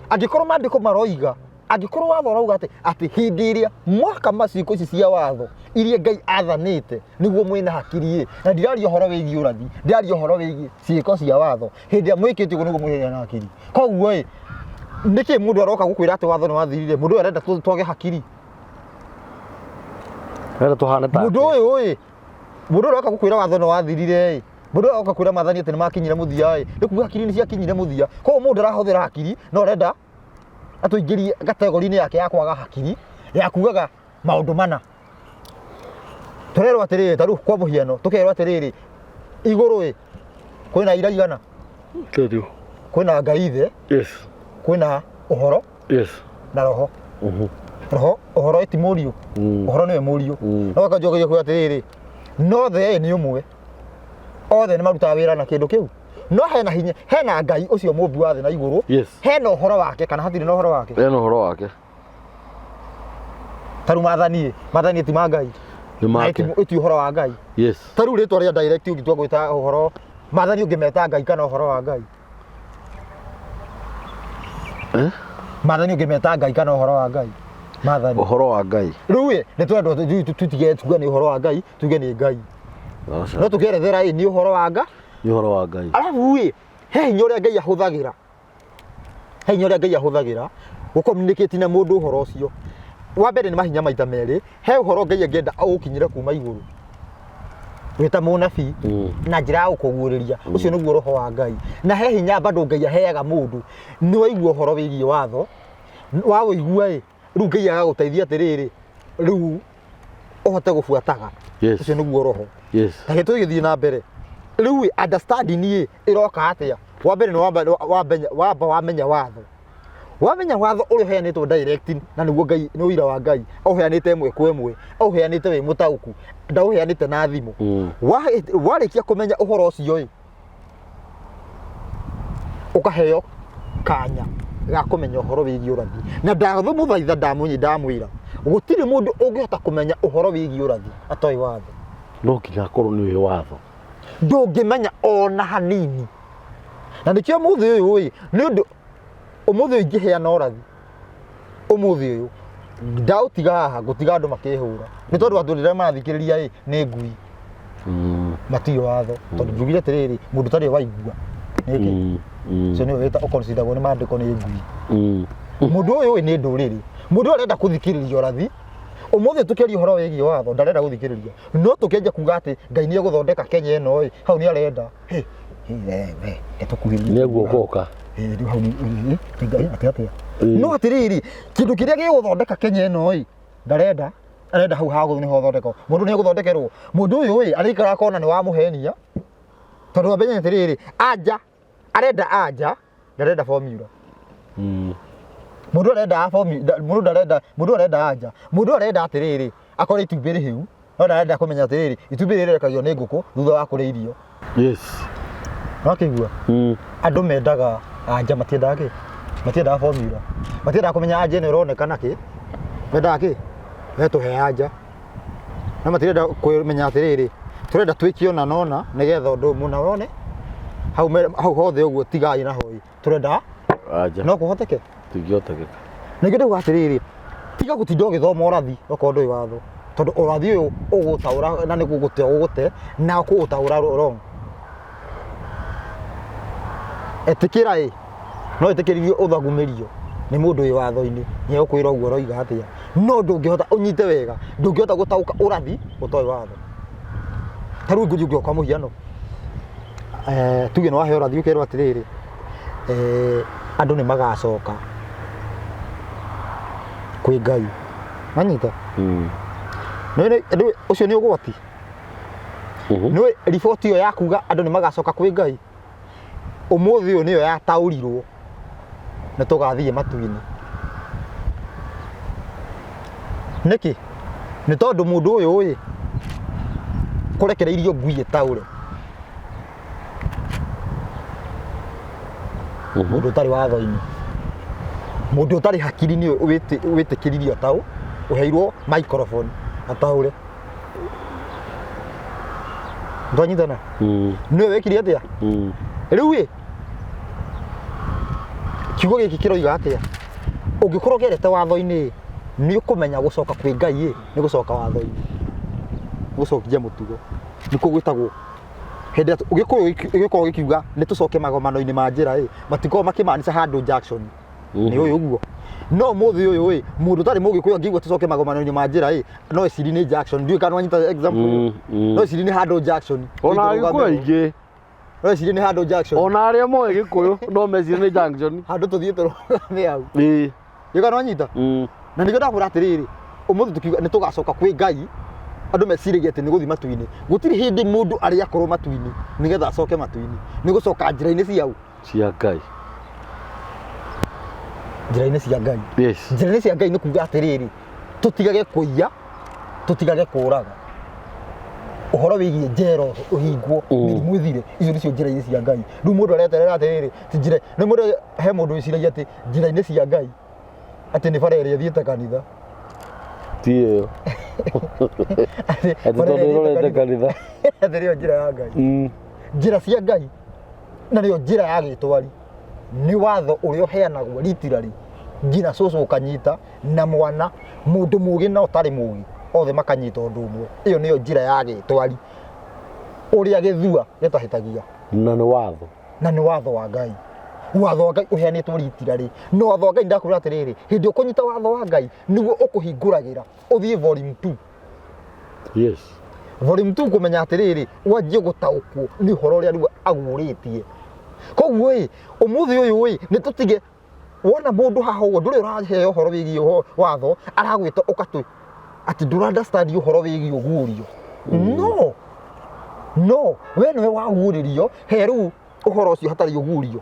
angĩkorwo mandĩko maroiga angĩkorwo watho ũrauga atĩ hĩndĩ ĩrĩa mwaka maciko ici cia watho iria Ngai athanĩte nĩguo mwĩna hakiri na ndiraria ũhoro wĩgiĩ ũrathi ndiraria ũhoro wĩgiĩ ciĩko cia watho hĩndĩ ĩrĩa mwĩkĩte ũguo nĩguo mwĩna hakiri koguo nĩkĩ mũndũ aroka gũkwĩra atĩ watho nĩ wathirire mũndũ ũyũ arenda twage hakiri mũndũ ũyũ mũndũ aroka gũkwĩra watho nĩ wathirire mũndũ aroka kwĩra maathani atĩ nĩ makinyire mũthia nĩ kuga hakiri nĩ ciakinyire mũthia koguo mũndũ arahũthĩra hakiri no arenda atũingĩrie kategori-inĩ yake ya kwaga hakiri ya kugaga maũndũ mana tũrerwo atĩrĩrĩ tarĩu kwa mũhiano tũkerwo atĩrĩrĩ igũrũ kwĩna ira igana kwĩna Ngai ithe kwĩna ũhoro na roho roho ũhoro ti mũriũ ũhoro nĩwe mũriũ no akanjokeria kuga atĩrĩrĩ no the nĩ ũmwe othe nĩ marutaga wĩra na kĩndũ kĩu no hena hinya hena Ngai ũcio mũmbi wa thĩ na igũrũ hena ũhoro wake kana hatirĩ na ũhoro wake hena ũhoro wake tarĩu maathani ti ma Ngai ti ũhoro wa Ngai tarĩu rĩtwa rĩa direct ũngĩtua gwĩta ũhoro maathani ũngĩmeta Ngai kana ũhoro wa Ngai maathani ũngĩmeta Ngai kana ũhoro wa Ngai maathani ũhoro wa Ngai rĩu nĩ twendwo tutige tuga nĩ ũhoro wa Ngai tuge nĩ Ngai no tũkerethera nĩ ũhoro wa Ngai nĩ ũhoro wa Ngai arabu he hinya ũrĩa Ngai ahũthagĩra gũcommunicate na mũndũ ũhoro ũcio wa mbere nĩ mahinya maita merĩ he ũhoro Ngai angĩenda ũkinyire kuma igũrũ wĩta mũnabii na njĩra ya gũkũguũrĩria ũcio nĩguo roho wa Ngai na he hinya bado Ngai aheaga mũndũ nĩ waigua ũhoro wĩgiĩ watho wa wĩigua rĩu Ngai agagũteithia atĩrĩrĩ rĩu ũhote gũbuataga ũcio nĩguo roho reke tũgĩthiĩ na mbere rĩu understanding ĩroka atĩa wa mbere nĩ wamenya watho ũrĩa ũheanĩtwo direct na nĩguo Ngai nĩ ũira wa Ngai ũheanĩte ĩmwe kwa ĩmwe ũheanĩte wĩ mũtaũku ndaũheanĩte na thimũ warĩkia kũmenya ũhoro ũcio ũkaheo kanya ga kũmenya ũhoro wĩgiĩ ũrathi na ndathomothaitha ndamwĩra gũtirĩ mũndũ ũngĩhota kũmenya ũhoro wĩgiĩ ũrathi atoĩ watho no nginya akorwo nĩ watho ndũngĩmenya ona hanini na nĩkĩo ũmũthĩ ũyũ nĩ ũndũ ũmũthĩ ũyũ ingĩheana ũrathi ũmũthĩ ũyũ ndaũtiga haha gũtiga andũ makĩhũra nĩ tondũ andũ rĩrĩa marathikĩrĩria nĩ ngui matiĩ watho tondũ njugire atĩrĩrĩ mũndũ ũtarĩ waigua nĩkĩ ũcio nĩwe wĩta ũkonsideragwo nĩ mandĩko nĩ ngui mũndũ ũyũ nĩ ndũrĩrĩ mũndũ arenda kũthikĩrĩria ũrathi ũmũthĩ tũkĩaria ũhoro wĩgiĩ watho ndarenda gũthikĩrĩria no tũkĩanjia kuga atĩ Ngai nĩ egũthondeka Kenya ĩno hau nĩ arenda nĩguo goka hau Ngai atĩa no atĩrĩrĩ kĩndũ kĩrĩa gĩgũthondeka Kenya ĩno arenda hau hagũ nĩ hothondeka mũndũ nĩ egũthondekerwo mũndũ ũyũ arĩikara akona nĩ wamũhenia tondũ wamenya atĩrĩrĩ arenda anja ndarenda formula mũndũ arenda anja mũndũ arenda atĩrĩrĩ akore itumbĩ rĩhiũ no ndarenda kũmenya atĩrĩrĩ itumbĩ rĩrĩ rĩrekagio nĩ ngũkũ thutha wa kũrĩa irio wakĩigua andũ mendaga anja matiendaga formula matiendaga kũmenya anja ĩno ĩronekana kĩ mendaga kĩ tũhe anja na matirenda kũmenya atĩrĩrĩ tũrenda twĩkio na nona nĩgetha ũndũ mũna wone hau hothe ũguo tigai na hoi tũrenda anja no kũhoteke tingĩhotekeka ningĩ ndauga atĩrĩrĩ tiga gũtinda ũgĩthoma ũrathi okorwo ndũĩ watho tondũ ũrathi ũyũ ũgũtaũra na nĩgũgũte ũgũte na kũũtaũra wrong etĩkĩra no etĩkĩririo ũthagumĩrio nĩ mũndũ wĩ watho-inĩ nĩ egũkwĩra ũguo ũroiga atĩa no ndũngĩhota ũnyite wega ndũngĩhota gũtaũka ũrathi ũtoĩ watho tarĩu ngũnjũkia kwa mũhiano tuge nĩ wahe ũrathi ũkerwo atĩrĩrĩ andũ nĩ magacoka kwĩ Ngai manyita ũcio nĩ ũgwati nĩ riboti ĩyo ya kuga andũ nĩ magacoka kwĩ Ngai ũmũthĩ ũyũ nĩyo yataũrirwo nĩ tũgathiĩ matu-inĩ nĩkĩ nĩ tondũ mũndũ ũyũ kũrekereirio ngui ĩtaũre mũndũ ũtarĩ watho-inĩ mundu utari hakiri ni witikiririo tau uheirwo microphone ataure ndonyitana niwe wekiri atia riu kiugo giki kiroiga atia ungikorwo gerete watho-ini ni ukumenya gucoka kwi Ngai ni gucoka watho-ini gucokia mutugo niko gwitagwo hindi ugikorwo gikiuga ni tucoke magomano-ini ma njira matiko makimanisha handu Jackson ni uyu uguo no muthi uyu mundu tari mugikuyu angigwa tucoke magomano-ini ma njira no eciri ni Jackson ndiu kana wanyita example no eciri ni handu Jackson ona gikuyu ingi no eciri ni handu Jackson ona aria moe gikuyu no meciri ni Jackson handu tuthie turugame hau ii kana wanyita na nigio ndakwira atiriri umuthi tukiuga ni tugacoka kwi Ngai andu meciragia ati ni guthi matu-ini gutiri hindi mundu ari akorwo matu-ini nigetha acoke matu-ini ni gucoka njira-ini ciau cia Ngai njira-ini cia Ngai yes njira-ini cia Ngai ni kuga atiriri tutigage kuiya tutigage kuraga uhoro wigie njero uhingwo mirimu ithire icio nicio njira-ini cia Ngai riu mundu areterera atiriri ti njira ni mundu he mundu wiciragia ati njira-ini cia Ngai ati ni bara iria thiete kanitha tiyo ati tondu rorete kanitha ati rio njira ya Ngai njira cia Ngai na rio njira ya gitwari ni watho uria uheanagwo literally nginya cucu ukanyita na mwana mundu mugi na utari mugi othe makanyita undu umwe iyo niyo njira ya gitwari uria githua gitahitagia na ni watho wa Ngai watho wa Ngai uheanitwo literally no watho wa Ngai ndakwira atiriri hindi ukunyita watho wa Ngai niguo ukuhinguragira uthie volume 2 yes volume 2 kumenya atiriri wanjie gutaukwo ni horo ria riu aguritie koguo umuthi uyu ni tutige wona mundu haha uguo nduri uraheo horo wigie watho aragwita ukatwi ati ndura understand horo wigie ugurio no we niwe waguririo heru uhoro ucio hatari ugurio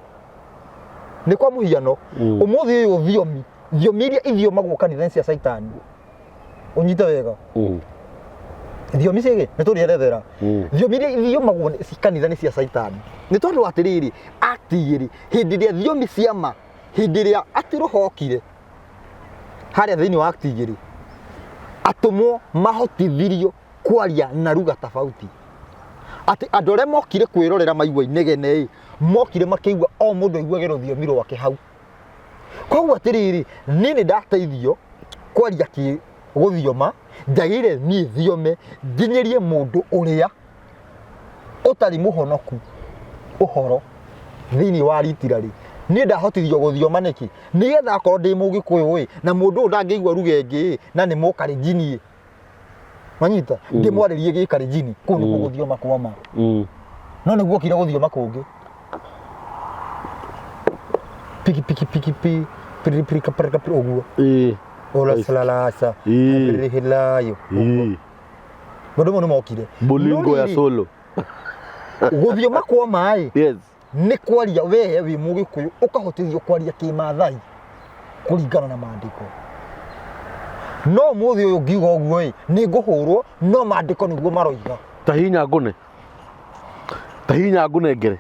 ni kwa muhiano umuthi uyu thiomi iria ithiomagwo kanitha cia Saitani unyite wega thiomi cige ni turierethera thiomi iria ithiomagwo kanitha ni cia Saitani ni tondu atiriri atigiri hindi ria thiomi cia ma hindi ria atirohokire haria thiini wa atigiri atumwo mahotithirio kwaria na ruga tofauti ati andu aria mokire kwirorera maigua inegene mokire makeigua o mundu aiguage rũthiomi rwake hau koguo atiriri nini ndateithio kwaria ki guthioma njagire nie thiome nginyerie mundu uria utari muhonoku uhoro thiini wa literally nie ndahotithio guthioma niki nigetha akorwo ndi mugikuyu na mundu ndangĩigua ruga ĩngĩ na nĩ mũkarinjini manyita ndi mwaririe gĩkarinjini kũu nĩ gũthioma kwa ma no nĩguo kire guthioma kũngĩ piki uguo ola salalasa hilayo mundu mũno mokire bolingo ya solo guthioma kwa mai yes ni kwaria we wi mugikuyu ukahotithio kwaria kimathai kuringana na maandiko no muthi uyu ngiuga uguo ni nguhurwo no maandiko niguo maroiga tahinya ngune ngere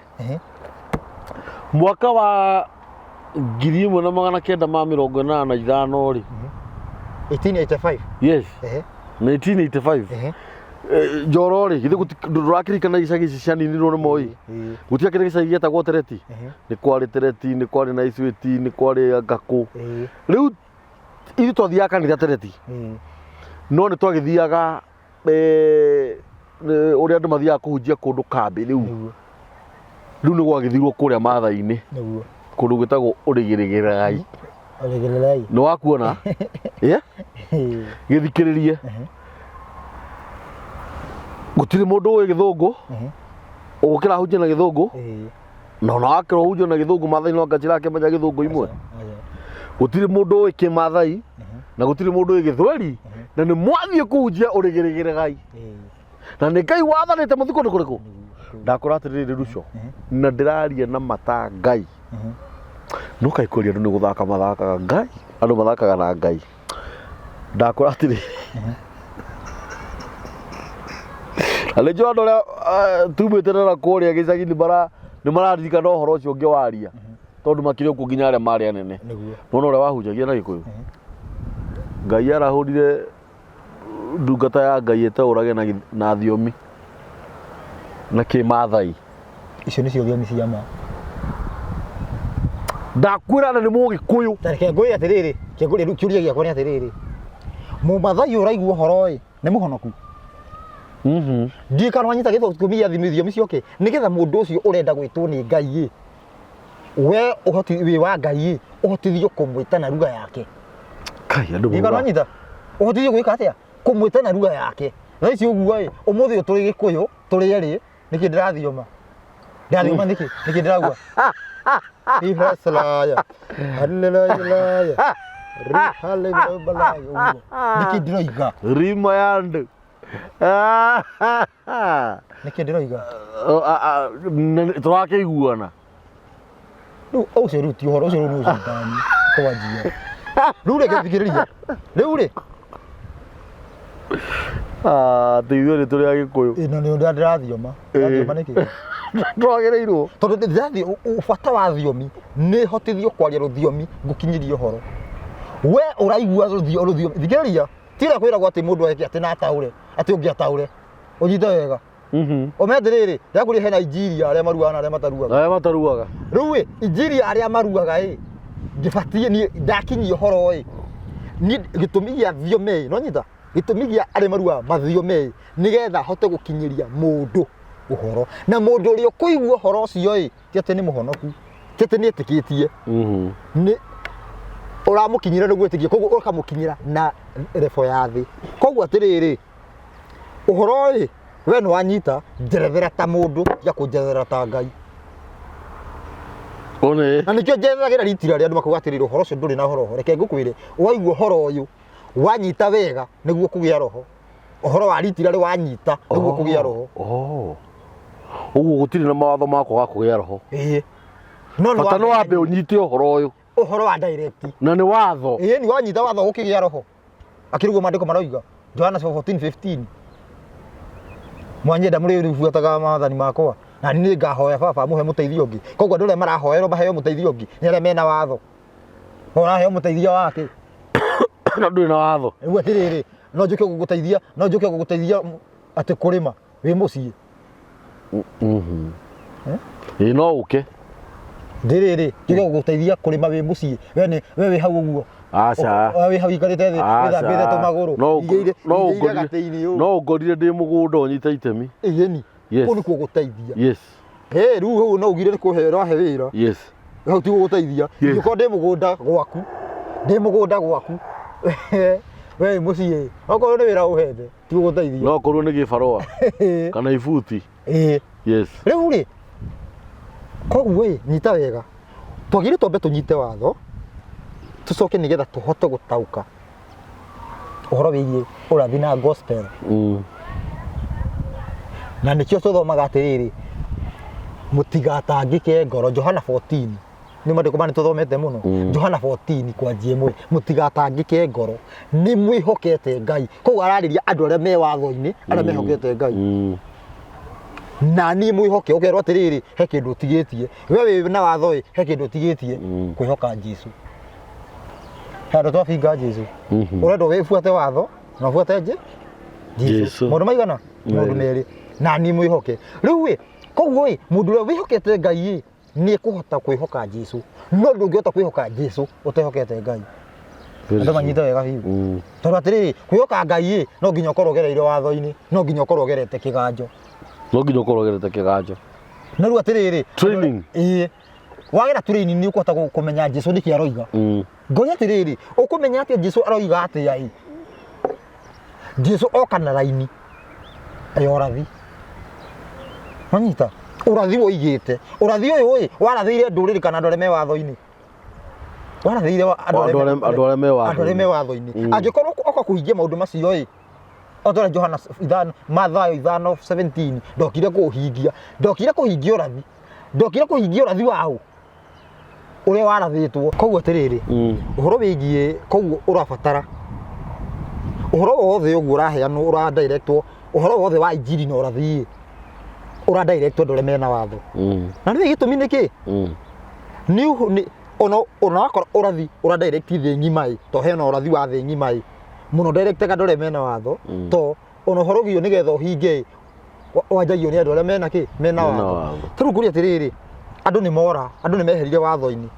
mwaka wa 1985 ri 1885 yes 1985 njoro ri githe ndũrakirikana icagi ici cianinirwo nĩ moi gutiakire gicagi gietagwo Tereti nĩ kwari Tereti nĩ kwari na Icwiti nĩ kwari Ngaku riu ithu twathiaga kanitha Tereti no nĩ twagĩthiaga ũrĩa andũ mathiaga kũhunjia kũndũ kambĩ riu nĩ gwagĩthirwo kũrĩa Maathai-inĩ kũndũ gwĩtagwo Ũrĩgĩrĩrai nĩ wakuona gĩthikĩrĩrie gutiri mundu uĩ gĩthũngũ ũgũkĩra hunjia na gĩthũngũ na ona wakĩra hunjia na gĩthũngũ Maathai no ngacira akĩmenya gĩthũngũ imwe gutiri mundu uĩ Kĩmaathai na gutiri mundu uĩ Gĩthweri na nĩ mwathiĩ kũhunjia Ũrĩgĩrĩrai na nĩ Ngai wathanĩte mũthiko nĩ kũrĩkũ ndakora atĩrĩrĩ Ruco na ndĩraria na mata Ngai no kaĩ kũria andũ nĩ gũthaka mathakaga Ngai andũ mathakaga na Ngai ndakora atĩrĩrĩ Alejo andũ tumĩte na kũrĩa gĩcagi nĩ mararirikana ũhoro ũcio ũngĩ waria tondu makire ku nginya aria mari anene niguo nona uria wahunjagia na Gikuyu Ngai arahurire ndungata ya Ngai etaurage na thiomi na kimathai icio nicio thiomi cia ma ndakwira na ni Mugikuyu tareke ngui atiriri kĩngũria rĩu kĩũria gĩakwa nĩ atĩrĩrĩ mũmathai ũraigua ũhoro ĩ nĩ mũhonoku ndiĩ kana wanyita gĩthũngũmi gĩa thiomi cioke nĩgetha mũndũ ũcio ũrenda gwĩtwo nĩ Ngai ĩ we ũhoti wĩ wa Ngai ĩ ũhotithio kũmwĩta na ruga yake kai andũ ndiĩ kana wanyita ũhotithio gwĩka atĩa kũmwĩta na ruga yake na ici ũguo ĩ ũmũthĩ tũrĩ Gĩkũyũ tũrĩ erĩ nĩkĩ ndĩrathioma nĩkĩ ndĩragua Ibrasalaya hallelujah hallelujah nĩkĩ ndĩroiga rima ya andũ nĩkĩ ndĩroiga tũrakĩiguana rĩu ũcio rĩu ti ũhoro ũcio rĩu nĩ ũcindani twanjia rĩu reke thikĩrĩria rĩu rĩ ithuĩ nĩ tũrĩ a Gĩkũyũ ĩno nĩ ndĩrathioma nĩkĩ twagĩrĩirwo tondũ ndĩrathiĩ bata wa thiomi nĩ hotithio kwaria rũthiomi ngũkinyĩria ũhoro we ũraigua rũthiomi thikĩrĩria tira kwĩragwo atĩ mũndũ eke atĩ na ataũre atĩ ũngĩ ataũre ũnyite wega ũmende rĩrĩ ndakũria hena injiria arĩa maruaga na arĩa mataruaga rĩu injiria arĩa maruaga ndĩbatiĩ niĩ ndakinyia ũhoro niĩ gĩtũmi gĩa thiomi no nyita gĩtũmi gĩa arĩa maruaga mathiomi nĩgetha hote gũkinyĩria mũndũ ũhoro na mũndũ ũrĩa ũkũigua ũhoro ũcio ti atĩ nĩ mũhonoku ti atĩ nĩ etĩkĩtie nĩ ũramũkinyĩra nĩguo etĩkie koguo ũkamũkinyĩra na rebo ya thĩ koguo atĩrĩrĩ ũhoro we nĩ wanyita njerethera ta mũndũ ya kũnjerethera ta Ngai na nĩkĩo njerethagĩra ritira rĩa andũ makauga atĩrĩrĩ ũhoro ũcio ndũrĩ na roho reke ngũkwĩre waigua ũhoro ũyũ wanyita wega nĩguo kũgĩa roho ũhoro wa ritira rĩ wanyita nĩguo kũgĩa roho ũguo gũtirĩ na mawatho makwa ga kũgĩa roho bata no wambe ũnyite ũhoro ũyũ ũhoro wa direct na nĩ watho nĩ wanyita watho ũkĩgĩa roho akĩriguo maandĩko maroiga Johana 14:15 mwanyenda mũrĩ buataga maathani makwa na niĩ ngahoya baba mũhe mũteithio ũngĩ koguo andũ arĩa marahoerwo maheo mũteithio ũngĩ nĩ arĩa mena watho ũraheo mũteithio wake na ndũrĩ na watho rĩu atĩrĩrĩ no njũke gũgũteithia atĩ kũrĩma wĩ mũciĩ no ũke ndĩrĩrĩ njũke gũgũteithia kũrĩma wĩ mũciĩ we wĩ hau ũguo aca wĩ hau ikarĩte thĩ wĩthambĩte tũmagũrũ no ũngorire ndĩ mũgũnda ũnyite itemi ĩni kũu nĩ kũgũteithia rĩu hau no ugire nĩ kũhe ũrahe wĩra hau ti gũgũteithia ingĩkorwo ndĩ mũgũnda gwaku we mũciĩ okorwo nĩ wĩra ũhete ti gũgũteithia no korwo nĩ gĩbarũa kana ibuti rĩu rĩ koguo nyita wega twagĩrĩirwo twambe tũnyite watho tũcoke nĩgetha tũhote gũtaũka ũhoro wĩgiĩ ũrathi na gospel na nĩkĩo tũthomaga atĩrĩrĩ mũtigatangĩke ngoro Johana 14 nĩ maandĩko manĩ tũthomete mũno Johana 14 kwanjia 1 mũtigatangĩke ngoro nĩ mwĩhokete Ngai koguo ararĩria andũ arĩa me watho-inĩ arĩa mehokete Ngai na niĩ mwĩhoke ũkerwo atĩrĩrĩ he kĩndũ ũtigĩtie we wĩ na watho he kĩndũ ũtigĩtie kwĩhoka Jesũ handũ twabinga Jesũ ũrenda wĩbuate watho na ũbuate Jesũ maũndũ maigana maũndũ merĩ na niĩ mwĩhoke rĩu koguo mũndũ ũrĩa wĩhokete Ngai nĩ ekũhota kwĩhoka Jesũ no ndũngĩhota kwĩhoka Jesũ ũtehokete Ngai andũ manyite wega biũ tondũ atĩrĩrĩ kwĩhoka Ngai no nginya ũkorwo ũgereire watho-inĩ no nginya ũkorwo ũgerete kĩganjo na rĩu atĩrĩrĩ training wagera training nĩ ũkũhota kũmenya Jesũ nĩkĩ aroiga ngori atĩrĩrĩ ũkũmenya atĩ Jesũ aroiga atĩa Jesũ oka na raini ya ũrathi wanyita ũrathi woigĩte ũrathi ũyũ warathĩire ndũrĩrĩ kana andũ arĩa me watho-inĩ warathĩire andũ arĩa me watho-inĩ angĩkorwo oka kũhingia maũndũ macio otore Johana Mathayo 5:17 ndokire kũhingia ũrathi ndokire kũhingia ũrathi wao ũrĩa warathĩtwo koguo atĩrĩrĩ ũhoro wĩgiĩ koguo ũrabatara ũhoro wothe ũguo ũraheanwo ũradirectwo ũhoro wothe wa injiri na ũrathi ũradirectwo andũ arĩa mena watho na nĩ gĩtũmi nĩkĩ ni ona wakora urathi ura direct thĩ ng'ima to hena urathi wa thĩ ng'ima muno direct kadore mena watho to ona horogio nigetha uhinge wanjagio ni andu aria mena ki mena watho turu kuri atiriri andu ni mora andu ni meherire watho-ini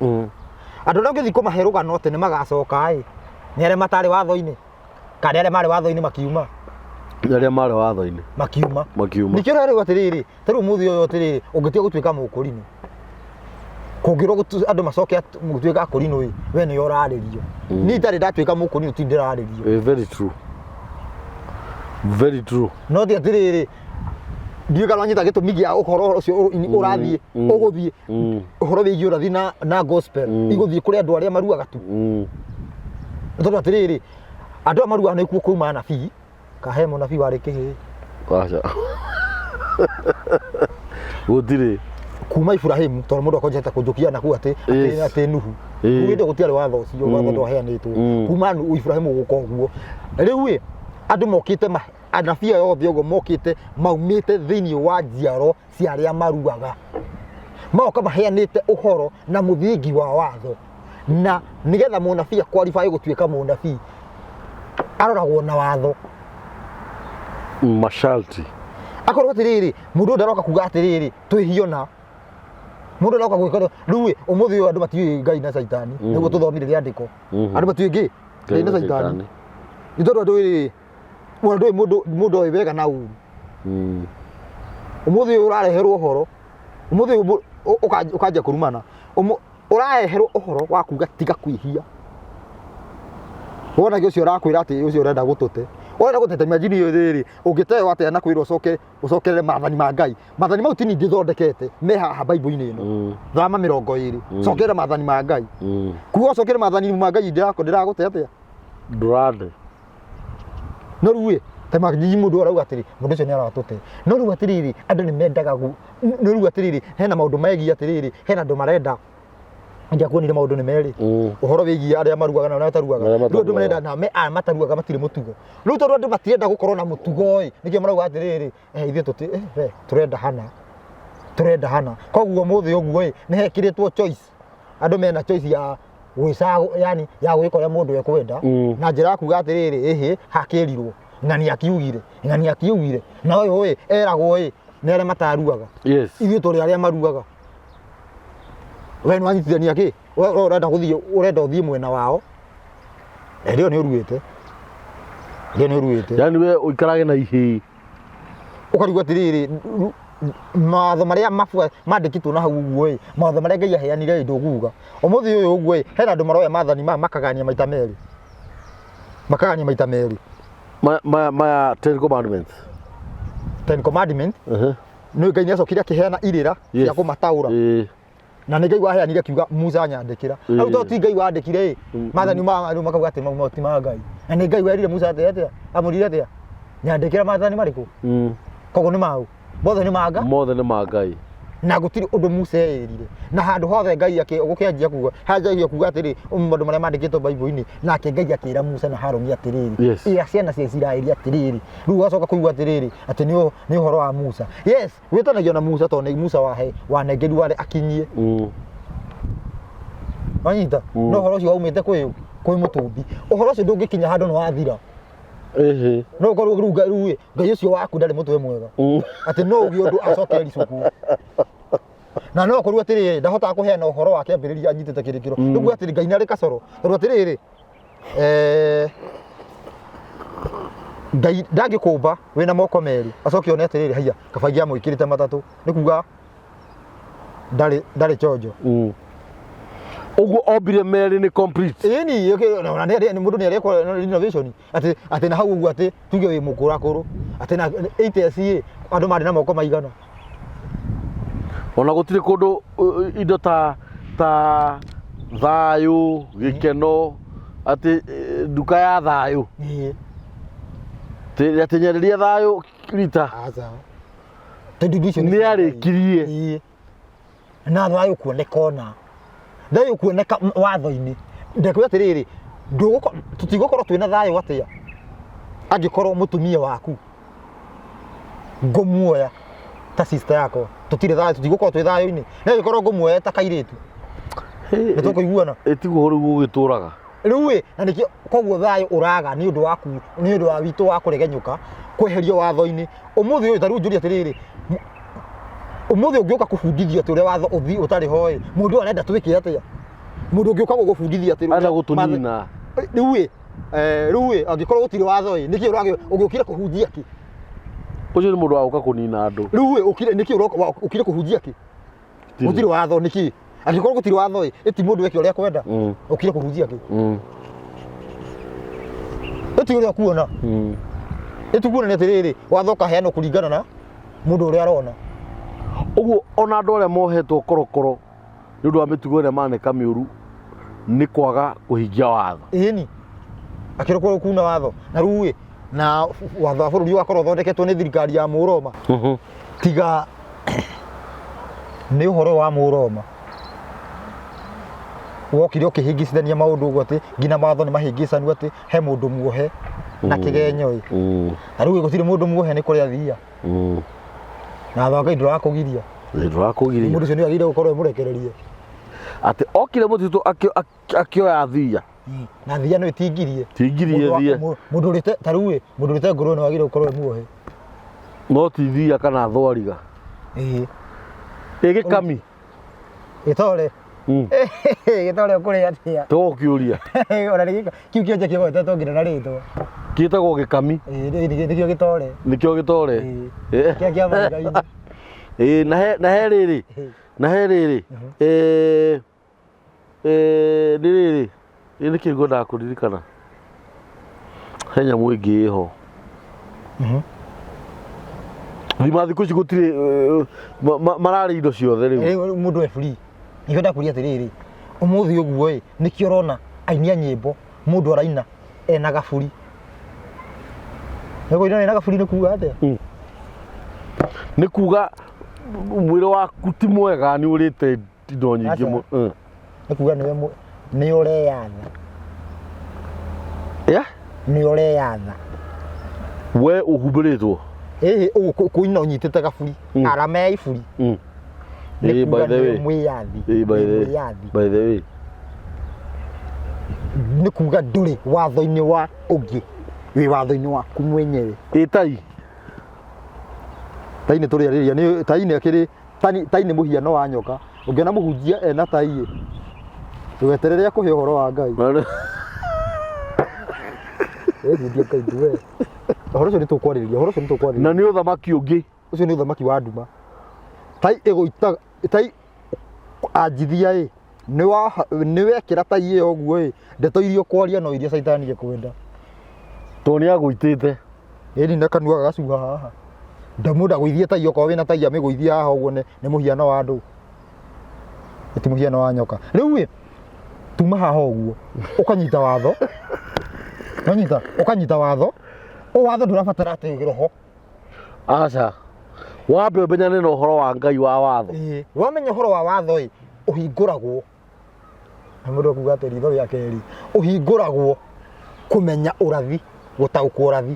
andu aria ngithi kumahe rugano te ni magacoka ni aria matari watho-ini kana aria mari watho-ini makiuma aria mari watho-ini makiuma nikio rero atiriri turu muthi uyu atiriri ungitia gutuika mukurino kungirwo andu macoke gutuika akurino we ni uraririo ni tari ndatuika mukurino ti ndiraririo very true no ti atiriri ndiuga no nyita gitumi gia uhoro ucio urathie uguthie uhoro wigi urathi na gospel iguthie kuri andu aria maruaga tu tondu atiriri andu amaruaga ni kuo kuma nabii kahe munabii wari kihi acha gutire kuma Ibrahimu tondu mundu akonjeta kunjukia na ku ati Nuhu uginde gutiari watho ucio watho ndwaheanitwo kuma Ibrahimu gukoguo riu andu mokite anabii yothe ugo mokite maumite thiini wa njiaro cia aria maruaga maoka maheanite uhoro na muthingi wa watho na nigetha munabii qualify gutuika munabii aroragwo na watho masharti akorwo atiriri mundu ndaroka kuga atiriri twihiona mundu ndaroka gwikora riu umuthi uyu andu matiui Ngai na Saitani niguo tuthomire riandiko andu matiui Ngai na Saitani itondu andu iri mundu oĩ wega na uru umuthi uyu urareherwo uhoro umuthi uyu ukanja kurumana urareherwo uhoro wa kuga tiga kwihia wona gĩ ũcio ũrakwĩra atĩ ũcio ũrenda gũtũte ũrenda gũtete imagine iyo thĩrĩ ũngĩteo atĩa na kwĩrwo ũcokerere maathani ma Ngai maathani mau ti niĩ ndĩthondekete me haha Bible-inĩ ĩno thama 20 cokerera maathani ma Ngai kuga ũcokere maathani ma Ngai ndĩragũte atĩa ndũrande no rĩu te magiji mundu arauga atĩrĩ mũndũ ũcio nĩ aratũte no rĩu atĩrĩrĩ andũ nĩ mendaga no rĩu atĩrĩrĩ hena maũndũ megiĩ atĩrĩrĩ hena andũ marenda nja kuonire maũndũ nĩ merĩ ũhoro wĩgiĩ arĩa maruaga na arĩa mataruaga rĩu andũ marenda na mataruaga matirĩ mũtugo rĩu tondũ andũ matirenda gũkorwo na mũtugo nĩkĩo marauga atĩrĩrĩ ithuĩ turenda hana koguo mũthĩ ũguo nĩ hekĩrĩtwo choice andũ mena choice ya gwĩca yani ya gwĩka ũrĩa mũndũ ekwenda na njĩra ya kuga atĩrĩrĩ hakĩrirwo ng'ani akiugire na ũyũ eragwo nĩ arĩa mataruaga ithuĩ tũrĩ arĩa maruaga we nĩ wanyitithania kĩ ũrenda ũthiĩ mwena wao rĩo nĩ ũruĩte yani we ũikarage na ihĩ ũkarigwo atĩrĩrĩ mawatho marĩa mandĩkĩtwo na hau ũguo mawatho marĩa Ngai aheanire ndũguga ũmũthĩ ũyũ ũguo hena andũ maroya maathani makagania maita merĩ maya 10 commandments nĩ Ngai nĩacokire akĩheana irĩra cia kũmataũra na nĩ Ngai waheanire akiuga Musa nyandĩkĩra rĩu to ti Ngai wandĩkire maathani makauga atĩ mau ti ma Ngai na nĩ Ngai werire Musa atĩa amũrire atĩa nyandĩkĩra maathani marĩkũ koguo nĩ mau mothe nĩ ma Ngai na gũtirĩ ũndũ Musa erire na handũ hothe Ngai gũkĩanjia kuga atĩrĩ maũndũ marĩa mandĩkĩtwo Bible-inĩ nake Ngai akĩra Musa na Harũni atĩrĩrĩ ĩra ciana cia Isiraeli atĩrĩrĩ rĩu ũgacoka kũigua atĩrĩrĩ atĩ nĩ ũhoro wa Musa wĩtanagio na Musa tondũ nĩ Musa wanengerirwo akinyie wanyita no ũhoro ũcio waumĩte kwĩ mũtũmbi ũhoro ũcio ndũngĩkinya handũ nĩ wathira no korwo rĩu Ngai ũcio waku ndarĩ mũtwe mwega atĩ no uge ũndũ acoke ricuku na no korwo atĩrĩrĩ ndahotaga kũheana ũhoro wake ambĩrĩria anyitĩte kĩrĩkĩro nĩguo atĩrĩ Ngai nĩ arĩ kacoro tondũ atĩrĩrĩ Ngai ndangĩkũmba wĩna moko merĩ acoke one atĩrĩrĩ haiya kabangia mũikĩrĩte matatũ nĩ kuga ndarĩ chonjo uguo ombire merĩ nĩ complete ni mũndũ nĩ arĩkwo renovation atĩ na hau ũguo atĩ tuge wĩ mũkũrakũrũ atĩ na 8S andũ marĩ na moko maigana ona gũtirĩ kũndũ indo ta thayũ gĩkeno atĩ nduka ya thayũ atĩ nyenderia thayũ rita nĩ arĩkirie na thayũ kuoneka ona thayũ kuoneka watho-inĩ ndekuga atĩrĩrĩ tũtigũkorwo twĩna thayũ atĩa angĩkorwo mũtumia waku ngũmuoya ta sister yakwa tũtirĩ thayũ tũtigũkorwo twĩ thayũ-inĩ na angĩkorwo ngũmuoya ta kairĩtu nä tå kå iguana ĩtiguo rĩu gũgĩtũraga rä u na nä kä koguo thayå å raga nä å ndå waku nä å ndå wa witå wa kå regenyå kweherio watho-inä å må thä å yå tarä u njå ria atä rä rä å må thä å ngä å ka kå bundithio atä å rä a watho å thi å tarä hoä må ndå arenda twä kä atä a må ndå å ngä å ka gå bundithia atä enda gũtũnina rä u angä korwo gå tirä watho nä kä å gä å kire kå hunjia kä ũcio nĩ mũndũ wa gũka kũnina andũ rä u nä kä å kire kå hunjia kä gå tirä watho nä kä angä korwo gå tirä watho ä ti må ndå eke å rä a kwenda å kire kå hunjia kä ä ti å rä a kuona ä tikuona nä atä rä rä watho kaheanwo kå ringana na må ndå å rä a arona ũguo ona andũ arĩa mohetwo korokoro nĩ ũndũ wa mĩtugo ĩrĩa maneka mĩũru nĩ kwaga kũhingia watho ĩni akĩrwo korwo kuna watho na rĩu na watho wa bũrũri wakorwo ũthondeketwo nĩ thirikari ya Mũroma tiga nĩ ũhoro wa Mũroma wokire ũkĩhĩngĩcithania maũndũ ũguo atĩ nginya watho nĩ mahĩngĩcanio atĩ he mũndũ muohe na kĩgenyo na rĩu gũtirĩ mũndũ muohe nĩ kũrĩa thia na watho wa Ngai ndũrakũgiria mũndũ ũcio nĩ agĩrĩire gũkorwo mũrekererie atĩ okire mũtitũ akĩoya thia na thia no ĩtingirie thia mũndũ ũrĩte ta rĩu mũndũ ũrĩte ngũrũwe nĩ agĩrĩire gũkorwo muohe no ti thia kana thwariga gĩkami gĩtore gĩtore ũkũrĩa atĩa to kĩũria ona kiu kĩonje kĩgotetwo nginya na rĩtwa gĩtagwo gĩkami nĩkĩo gĩtore nĩkĩo gĩtore kĩa kĩama Ngai na he rĩrĩ nĩ rĩrĩ nĩ kĩrĩgo ndakũririkana he nyamũ ĩngĩ ĩho thima thikũ ici gũtirĩ mararĩ indo ciothe rĩu mũndũ e free nĩkĩo ndakũria atĩrĩrĩ ũmũthĩ ũguo nĩkĩo ũrona ainia nyĩmbo mũndũ araina ena gaburi nĩgũina ena gaburi nĩ kuga atĩa nĩ kuga mwĩrĩ waku ti mwega nĩ ũrĩte indo nyingĩ nĩ kuga nĩ ũreyatha nĩ ũreyatha we ũhumbĩrĩtwo kũina ũnyitĩte gaburi arama ya iburi nĩ kuga nĩ mwĩyathi by the way nĩ kuga ndũrĩ watho-inĩ wa ũngĩ wĩ watho-inĩ waku mwenyewe tai tai nĩ tũrĩarĩria tai nĩ akĩrĩ tai nĩ mũhiano wa nyoka ũngĩona mũhunjia ena tai ndũgeterere akũhe ũhoro wa Ngai hunjia kaingĩ we ũhoro ũcio nĩ tũkwarĩrĩria na nĩ ũthamaki ũngĩ ũcio nĩ ũthamaki wa nduma tai ĩgũita tai anjithia nĩ wekĩra tai ĩyo ũguo ndeto iria ũkwaria no iria caitani ekwenda to nĩ agũitĩte ĩni na kanua gagacuha haha ndamũnda gũithie tai okorwo wĩna tai amĩgũithie haha ũguo nĩ mũhiano wa andũ ti mũhiano wa nyoka rĩu tuma haha ũguo ũkanyita watho ũkanyita watho watho ndũrabatara atĩ roho aca wambe ũmenyane na ũhoro wa Ngai wa watho wamenya ũhoro wa watho ũhingũragwo na mũndũ akuga atĩ ritho rĩa kerĩ ũhingũragwo kũmenya ũrathi gũtaũkwo ũrathi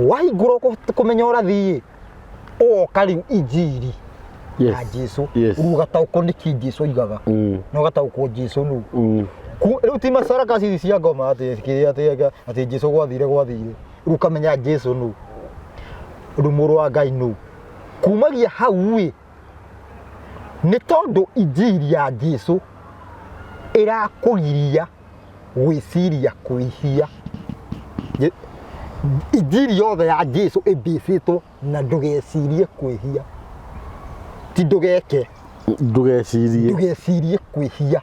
wahingũrwo kũmenya ũrathi ũgoka rĩu injiri ya Jesũ rĩu ũgataũkwo nĩkĩ Jesũ aigaga na ũgataũkwo Jesũ nũ rĩu ti macaraka cithi cia ngoma atĩ Jesũ gwathire rĩu ũkamenya Jesũ nũ rĩu mũrũ wa Ngai nũ kumagia hau nĩ tondũ injiri ya Jesũ ĩrakũgiria gwĩciria kwĩhia injiri yothe ya Jesũ ĩmbĩcĩtwo na ndũgecirie kwĩhia ti ndũgecirie kwĩhia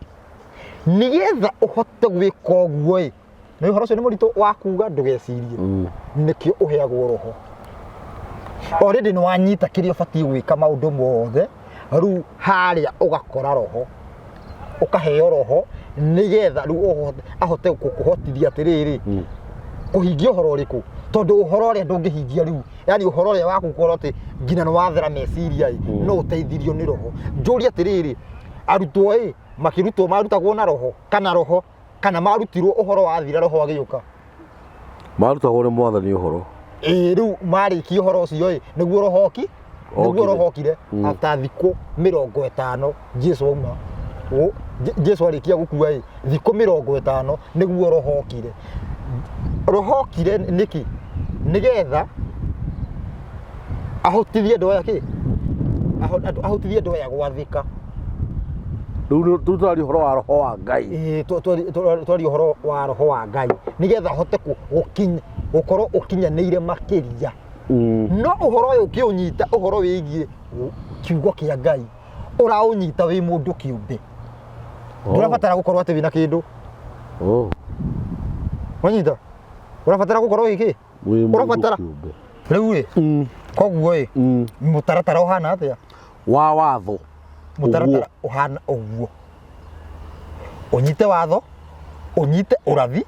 nĩgetha ũhote gwĩka ũguo nĩ ũhoro ũcio nĩ mũritũ wa kuga ndũgecirie nĩkĩo ũheagwo roho already nĩ wanyita kĩrĩa ũbatiĩ gwĩka maũndũ mothe rĩu harĩa ũgakora roho ũkaheo roho nĩgetha rĩu ahote gũkũhotithia atĩrĩrĩ kũhingia ũhoro ũrĩkũ tondũ ũhoro ũrĩa ndũngĩhingia rĩu yani ũhoro ũrĩa waku gũkorwo atĩ nginya nĩ wathera meciria no ũteithirio nĩ roho njũria atĩrĩrĩ arutwo makĩrutwo marutagwo na roho kana marutirwo ũhoro wathira roho agĩũka marutagwo nĩ mwathani ũhoro rĩu marĩkia ũhoro ũcio nĩguo roho niguo roho okire after thikũ 50 Jesu auma Jesu arikia gukua thikũ 50 niguo roho okire. Roho okire niki nigetha ahotithie ndoya ki ahotithie ndoya gwathika. Riu tutari horo wa roho wa Ngai twari horo wa roho wa Ngai nigetha hote gukorwo ukinyanĩire makiria. No uhoro uyu ukiunyita uhoro wigie kiugo kia Ngai uraunyita wi mundu kiumbe ndurabatara gukorwo ati wina kindu wanyita urabatara gukorwo iki urabatara riu ri koguo ri mutaratara uhana atia wa watho mutaratara uhana uguo unyite watho unyite urathi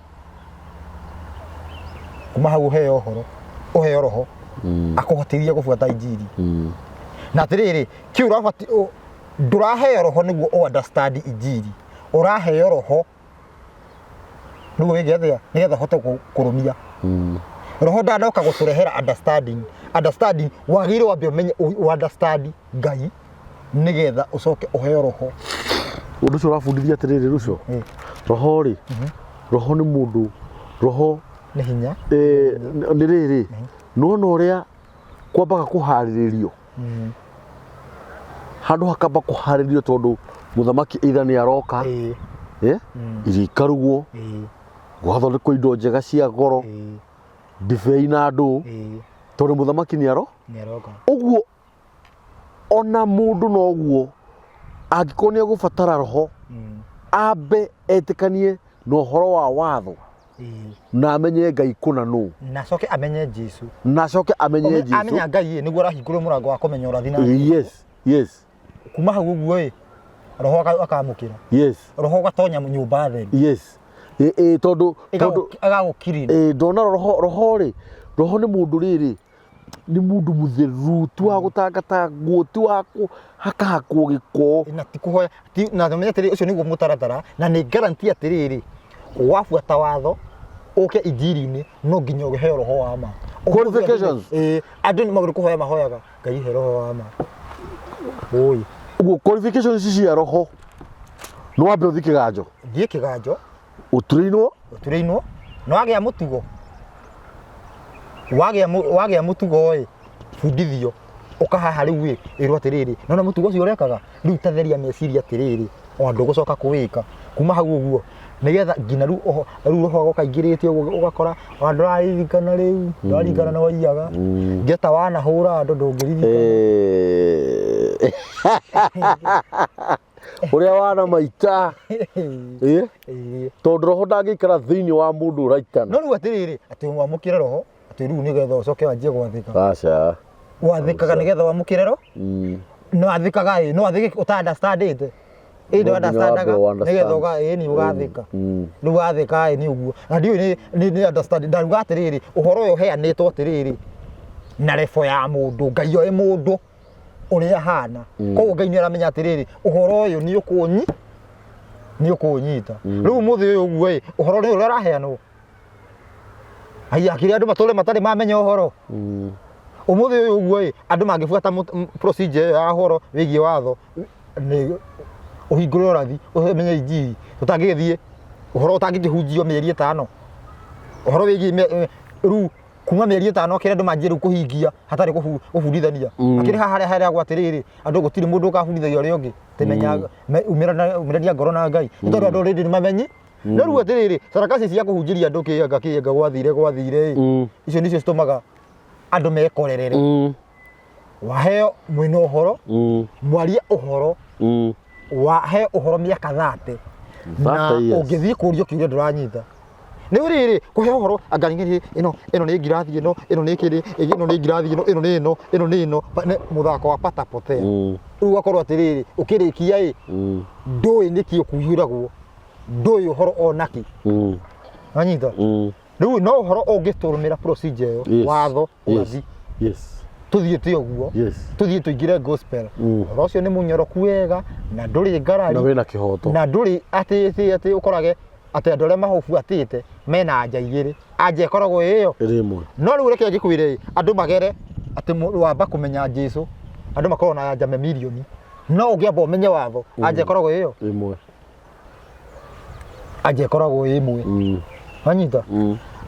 kuma hau uheo horo uheo roho akuhotithia gubuata injiri na atiriri kiu urabati nduraheo roho niguo understand injiri uraheo roho niguo wigeethia nigetha hote kurumia roho ndandoka guturehera understanding wagire wambe umenye understand Ngai nigetha ucoke uheo roho undu ucio urabundithia atiriri rucio roho ri roho ni mundu roho ni hinya ni riri nona uria kwambaga kuhariririo handu hakamba kuhariririo tondu muthamaki either ni aroka irikarugwo gwathondekwo indo njega cia goro ndibei na andu tondu muthamaki ni aroka uguo ona mundu noguo angikorwo ni agubatara roho ambe etikanie no horo wa watho na amenye Ngai kuna nu na coke amenye Jesu amenya Ngai niguo arahingũra murango wa kumenya urathina. Yes kuma hau uguo roho akamukira roho gatonya nyumba theri tondu agagukirira ndona roho ni mundu riri ni mundu mutheru tu wa gutangata guoti wako hakahakwo giko na tikuhoya na menya tiri ucio niguo mutaratara na ni guarantee atiriri wafuata watho uke injiri-ini no nginya uheo roho wa ma qualifications andu ni maguru kuhoya mahoyaga Ngai he roho wa ma uguo qualifications ici cia roho no wambe uthi kiganjo thie kiganjo utureinwo no wagia mutugo wagia mutugo fundithio ukahaha riu irwa atiriri nona mutugo ucio urekaga riu tatheria meciria atiriri o andu gucoka kuwika kuma hau uguo nigetha ngina riu roho gokaingiritie ugakora andu aririkana riu ndaririkana no waiyaga ngeta wana hura andu ndungiririkana uria wana maita tondu roho ndangikara thiini wa mundu uraitana no riu atiriri ati wamukire roho ati riu nigetha ucoke wanjie gwathika aca wathikaga nigetha wamukire roho no athikaga no athike utandastandite ndo understandaga nigetha ni ugathika riu wathika ni uguo na ndiu ni understand ndaruga atiriri uhoro uyu heanitwo atiriri na refo ya mundu Ngai oe mundu uria hana koguo Ngai ni aramenya atiriri uhoro uyu ni ukunyita riu muthi uyu uguo uhoro ni uria raheanwo ai akiri andu matole matari mamenya uhoro umuthi uyu uguo andu mangifuata procedure ya uhoro wigie watho ni uhingũre ũrathi umenye injiri tutangĩthie uhoro utangĩhunjio mĩeri 5 uhoro wĩgie ru kuma mĩeri 5 kĩrĩa andũ manjie rĩu kũhingia hatarĩ gũbundithania akĩrĩ harĩa gwatirĩrĩ andũ gũtirĩ mũndũ ũkabundithagia ũrĩa ũngĩ tĩmenya umĩrania ngoro na Ngai nĩ tondũ andũ rĩndĩ nĩmamenyi no rĩu atirĩrĩ sarakasi cia kũhunjĩria andũ kĩenga gwathire icio nĩcio citũmaga andũ mekorerere waheo mwĩna ũhoro mwarie ũhoro wahe uhoro miaka 30 na ungithie kurio kiuria nduranyita ni uriri kuhe uhoro angaringiri ino ni ngirathi ino ni kiri ino ni ngirathi ino ni muthako wa pata potea riu akorwo atiriri ukirikia ndui niki ukuyuragwo ndui uhoro onaki anyita riu no uhoro ungiturumira procedure yo watho urathi tuthiete uguo tuthie tuingire gospel rocio ni munyoroku wega na nduri ngarari na wena kihoto na nduri ati ukorage ati andu aria mahubuatite mena anja igiri anja ikoragwo iyo rimwe no riu reke ngikwire andu magere ati wamba kumenya Jesu andu makorwo na anja milioni no ungiamba umenye watho anja ikoragwo iyo imwe anja ikoragwo imwe anyita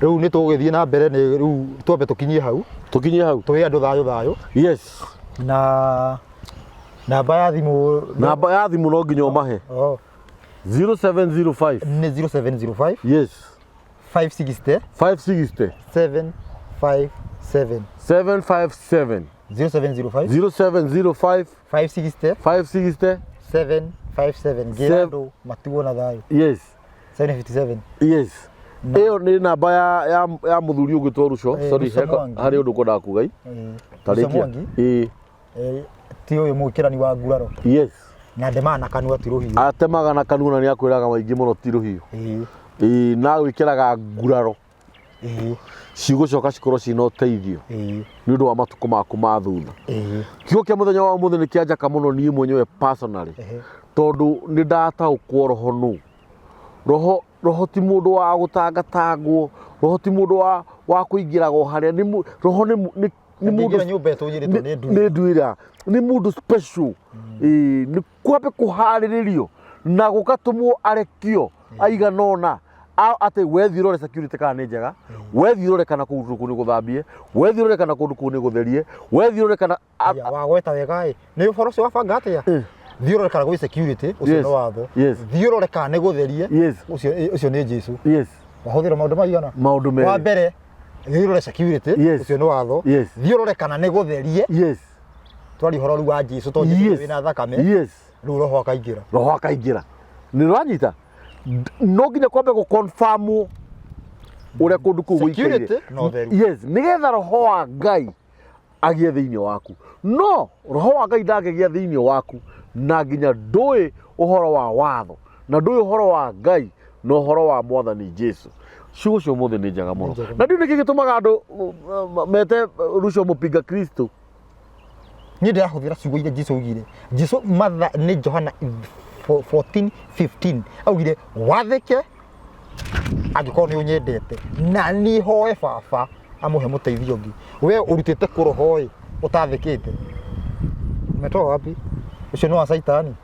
riu ni tugithie na mbere ni riu twambe tukinyie hau twi andu thayo yes na namba ya thimu no nginya umahe 0705 ni 0705 yes 560 757 757 0705 560 757 Gerardo Matuona thayo yes 757 yes iyo ni namba ya muthuri ugitwo Ruco sorry hari undu kwenda kugai tariki ti uyu mukirani wa nguraro yes na ndemana kanua ti ruhiu atemaga na kanua na ni akwiraga maingĩ muno ti ruhiu na wikiraga nguraro cigucoka cikorwo cina uteithio ni undu wa matuko maku ma thutha kiugo kia muthenya wa umuthi ni kianjaka muno nie mwenyewe personally tondu ni ndataukwo roho nu roho ti mundu wa gutangatangwo roho ti mundu wa kuingirago haria ni roho ni mundu nyumba tujiritwo ni nduira ni mundu special ni kwambe kuhariririo na gukatumwo arekio aiganona ate wethirore security kana ni njega wethirore kana kundu kuni guthambie wethirore kana kundu kuni gutherie wethirore kana wa gweta wega ni uboro cio wabanga atia thiorore kana gwi security ucio no watho thiorore kana ni gutherie ucio ni Jesu wahuthira maundu maigana maundu me wa mbere thiorore security ucio ni watho thiorore kana ni gutherie twari horo wa Jesu to Jesu wina thakame riu roho akaingira ni ranyita no nginya kwambe gu confirm uria kundu ku guikaire nigetha roho wa Ngai agie thiini waku no roho wa Ngai ndagegia thiini waku na nginya ndui uhoro wa watho na ndui uhoro wa Ngai no uhoro wa Mwathani Jesu ciugo cio muthi ni njega muno na ndiu niki gitumaga andu mete Ruco mupinga Kristo ni ndirahuthira ciugo iria Jesu augire Jesu matha ni Johana 14:15 augire wathike angikorwo ni unyendete na ni hoe baba amuhe muteithio ngi we urutite kurohoi utathikite umetoa wapi ucio no wa Saitani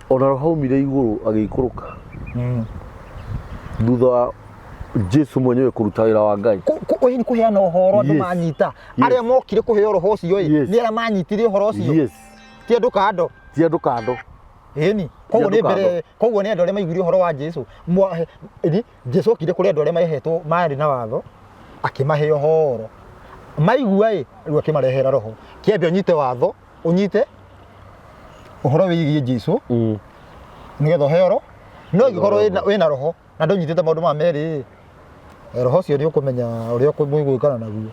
ona roho umire iguru agikuruka thutha wa Jesu mwenyewe kuruta wira wa Ngai ni kuheana uhoro andu manyita aria mokire kuheo roho ucio ni aria manyitire uhoro ucio ti andu kando ni koguo ni mbere koguo ni andu aria maiguire uhoro wa Jesu Jesu okire kuri andu aria mahetwo mari na watho akimahe uhoro maigua riu akimarehera roho kiambe unyite watho unyite uhoro wigie Jesu nigetha uhero no igikorwo wina roho na ndunyitite maundu ma meri roho cio ni ukumenya uria kumwiguikana naguo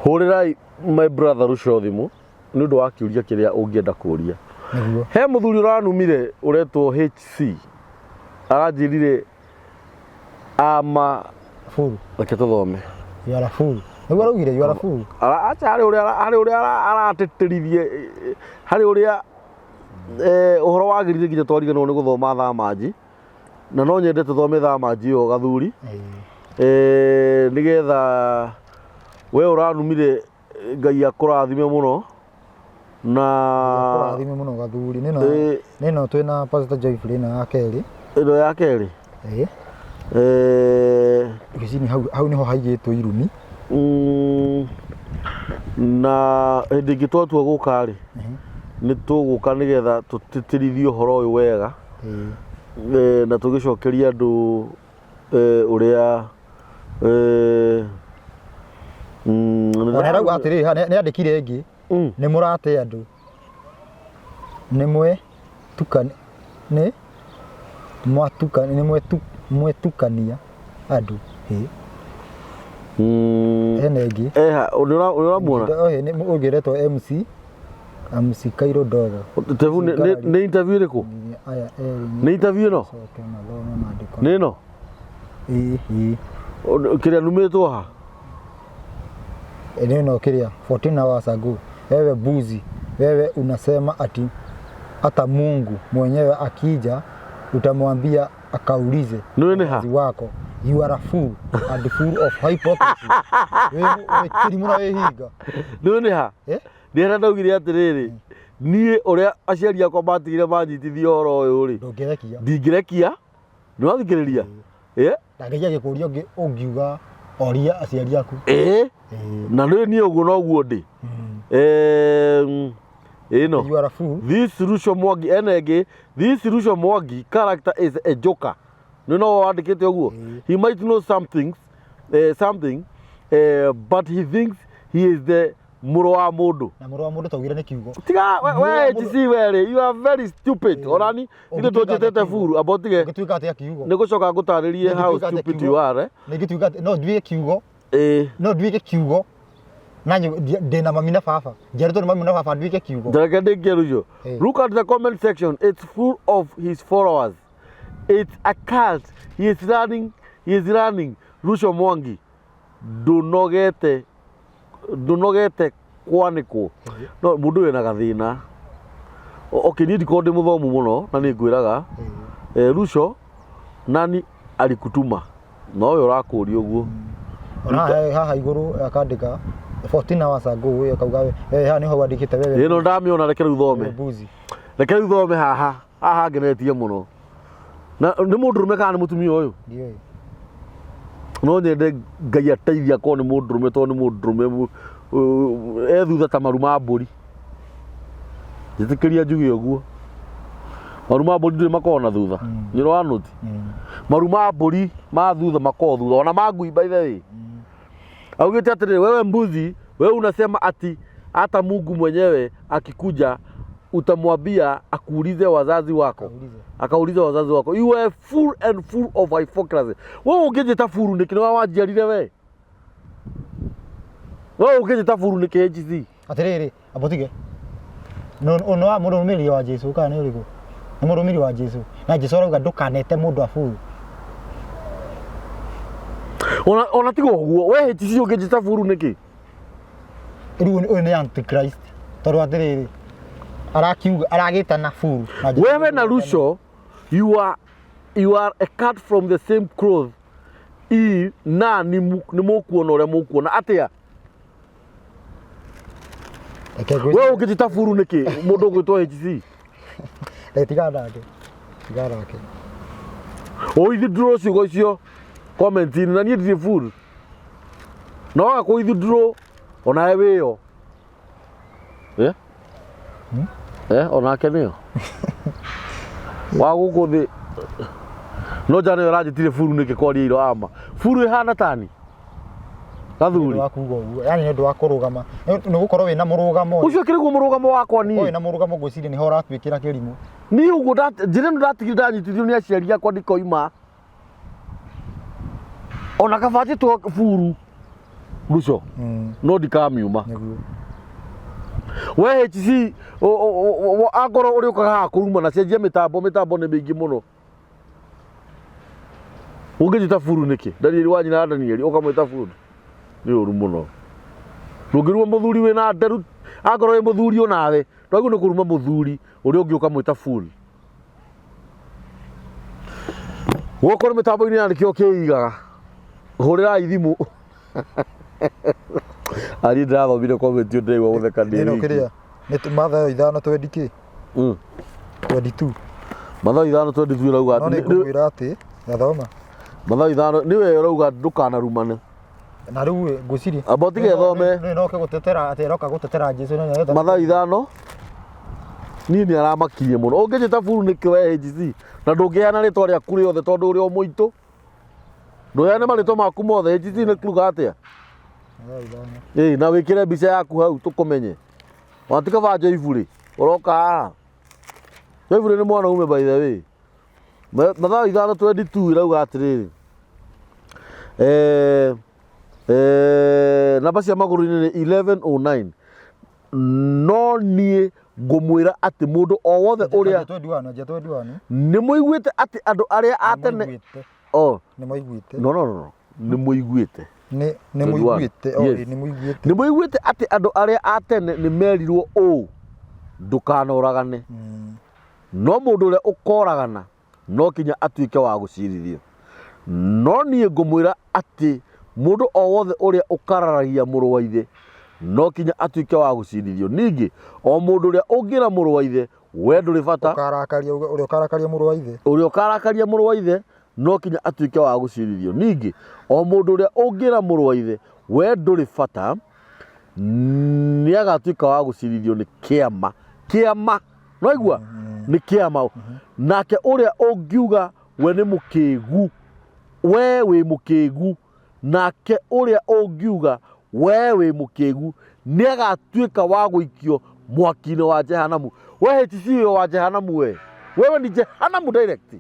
hurirai my brother Ruco thimu ni undu wa kiuria kiria ungienda kuria he muthuri uranumire uretwo HC aranjirire ama furu reke tuthome yara furu niguo araugire yara furu acha hari uria arateterithie hari uria uhoro wagirire nginya twariganwo ni guthoma thamaji na no nyende tuthome thamaji yo gathuri nigetha we uranumire Ngai akurathime muno na kurathime muno gathuri nino twina Pastor Joyfrey na yakeri ino yakeri gicini hau niho haigitwo irumi na hindi ingi twatua guka ri ni tuguka nigetha tutitirithie uhoro uyu wega na tugicokeria andu uria rau atiri ni andikire ngi ni murate andu ni mwe tukani ni mwatukani ni mwetukania andu ene ngi unamuona ni ugiretwo MC Kairo Dogo tevu ni interview iriku aya ni interview no nino kiria numitwo ha nino kiria 14 hours ago wewe buzi wewe unasema ati hata Mungu mwenyewe akija utamwambia akaulize wako you are a fool and full of hypocrisy wewe kiri muna wehiga none ha ndira ndaugire atiriri niĩ ũrĩa aciari akwa matigire manyitithia ũhoro ũyũ rĩ ndingĩrekia nĩwathikĩrĩria ndangĩgia gĩkũria ũngĩ ũngiuga oria aciari aku na niĩ ũguo noguo ndĩ you are a fool. This Rucho Mwangi enege this Rucho Mwangi character is a joker no wandĩkĩte ũguo he might know something but he thinks he is the mũrũ wa mũndũ na mũrũ wa mũndũ taugire nĩ kiugo tiga we HC were you are very stupid orani ithe tũnjĩtĩte furu abotige ngĩtuĩka atĩa kiugo nĩ gũcoka ngũtarĩrie how stupid you are nĩ ngĩtuĩka no nduĩke kiugo no nduĩke kiugo nanyo ndĩna mami na baba njerĩtwo nĩ mami na baba nduĩke kiugo ndeke ndĩngĩrũcio look at the comment section it's full of his followers it's a cult he is running Rucho Mwangi ndũnogete kwanĩkwo no mũndũ wĩna gathĩna okay niĩ ndikorwo ndĩ mũthomu mũno na nĩ ngwĩraga Rucho nani alikutuma no ũyũ ũrakũria ũguo haha igũrũ akandĩka 14 hours ago akauga haha nĩho wandĩkĩte wewe ĩno ndamĩona reke rĩu thome haha ngenetie mũno na nĩ mũndũrũme kana nĩ mũtumia ũyũ ndiũĩ no nyende Ngai ateithia ko nĩ mũndũrũme tondũ nĩ mũndũrũme thutha ta maru ma mbũri njĩtĩkĩria njuge ũguo maru ma mbũri ndĩrĩ makoragwo na thutha nĩ ũrĩ wanũti maru ma mbũri ma thutha makoragwo thutha ona ma ngui by the way augĩte atĩrĩrĩ wewe mbuzi wewe unasema ati hata Mungu mwenyewe akikuja utamwambia akuulize wazazi wako akauliza wazazi wako you are full and full of hypocrisy wewe ungĩjĩta furu nĩkĩ nĩ wanjiarire we wewe ungĩjĩta furu nĩkĩ HC atĩrĩrĩ abotige no mũrũmĩrĩri wa Jesũ kana nĩ ũrĩkũ nĩ mũrũmĩrĩri wa Jesũ na Jesũ arauga ndũkanete mũndũ afuru ona tiga ũguo we HC ũngĩjĩta furu nĩkĩ rĩu ũyũ nĩ antichrist tondũ atĩrĩrĩ arakiuga aragĩtana furu wewe na Rucho you are a cut from the same cloth na nĩ mũkuona ũrĩa mũkuona atĩa wewe ũngĩjĩta furu nĩkĩ mũndũ ũgwĩtwo HC tiga nake ũithindũrwo ciugo icio comment-inĩ na niĩ ndirĩ furu no akũithindũrwo onawe wĩyo onake nĩyo wa gũkũ thĩ no njana ĩyo ũranjĩtire furu nĩkĩ kwaria iro ama furu ĩhana tani gathuri wakuga ũguo yani nĩ ũndũ wa kũrũgama nĩ gũkorwo wĩna mũrũgamo ũcio kĩrĩguo mũrũgamo wakwa niĩ wĩna mũrũgamo ngwĩciria nĩho ũratuĩkĩra kĩrimũ niĩ ũguo njĩra ĩno ndatigire ndanyitithio nĩ aciari akwa ndikoima ona kaba njĩtwo furu Rucho no ndikamiuma we HC akorwo ũrĩũkaga haha kũruma na cenjia mĩtambo nĩ mĩingĩ mũno ũngĩjĩta furu nĩkĩ Danieli Wanyina Danieli ũkamwĩta furu nĩ ũru mũno ndũngĩruma mũthuri wĩna nderu akorwo wĩ mũthuri onawe ndwagĩrĩirwo nĩ kũruma mũthuri ũrĩa ũngĩ ũkamwĩta furu gũkorwo mĩtambo-inĩ ya nĩkĩo kĩigaga hũrĩrai thimũ ari ndĩrathomire comment ĩyo ndĩraigua gũtheka ĩno kĩrĩa nĩ Mathayo 5:22 Mathayo 5:22 ũrauga no nĩ ngũkwĩra atĩ gathoma Mathayo 5 nĩwe ũrauga ndũkanarumane na rĩu ngwĩciria amba tige thome no gũtetera atĩ aroka gũtetera Jesũ no Mathayo 5 niĩ nĩ aramakirie mũno ũngĩjĩta furu nĩkĩ we HC na ndũngĩheana rĩtwa rĩaku rĩothe tondũ ũrĩ o mũitũ ndũheane marĩtwa maku mothe HC nĩ kuga atĩa na wĩkĩre mbica yaku hau tũkũmenye watikaba Joyful ũroka haha Joyful nĩ mwanaume by the way Mathayo 5:22 ĩrauga atĩrĩrĩ namba cia magũrũ-inĩ nĩ 11:09 no niĩ ngũmwĩra atĩ mũndũ o wothe ũrĩa nĩ mũiguĩte atĩ andũ arĩa a tene nĩ mũiguĩte nĩ mũiguĩte atĩ andũ arĩa a tene nĩ merirwo ũũ ndũkanoragane no mũndũ ũrĩa ũkoragana no kinya atuĩke wa gũcirithio no niĩ ngũmwĩra atĩ mũndũ o wothe ũrĩa ũkararagia mũrũ wa ithe no kinya atuike wa gucirithio. Ningi o mundu uria ungira mũrũ wa ithe we ndũrĩ bata, Ukarakaria uria ukarakaria mũrũ wa ithe. Uria ukarakaria mũrũ wa ithe no kinya atuike wa gucirithio. Ningi o mundu uria ungira mũrũ wa ithe we ndũrĩ bata ni agatuika wa gucirithio ni kiama. Kiama no igua ni kiama. Nake uria ungiuga we ni mukigu, we wi mukigu, nake uria ungiuga we wi mukigu ni agatuika wa guikio mwaki-inĩ wa jehanamu. We HTC wa jehanamu, wewe ni jehanamu direct.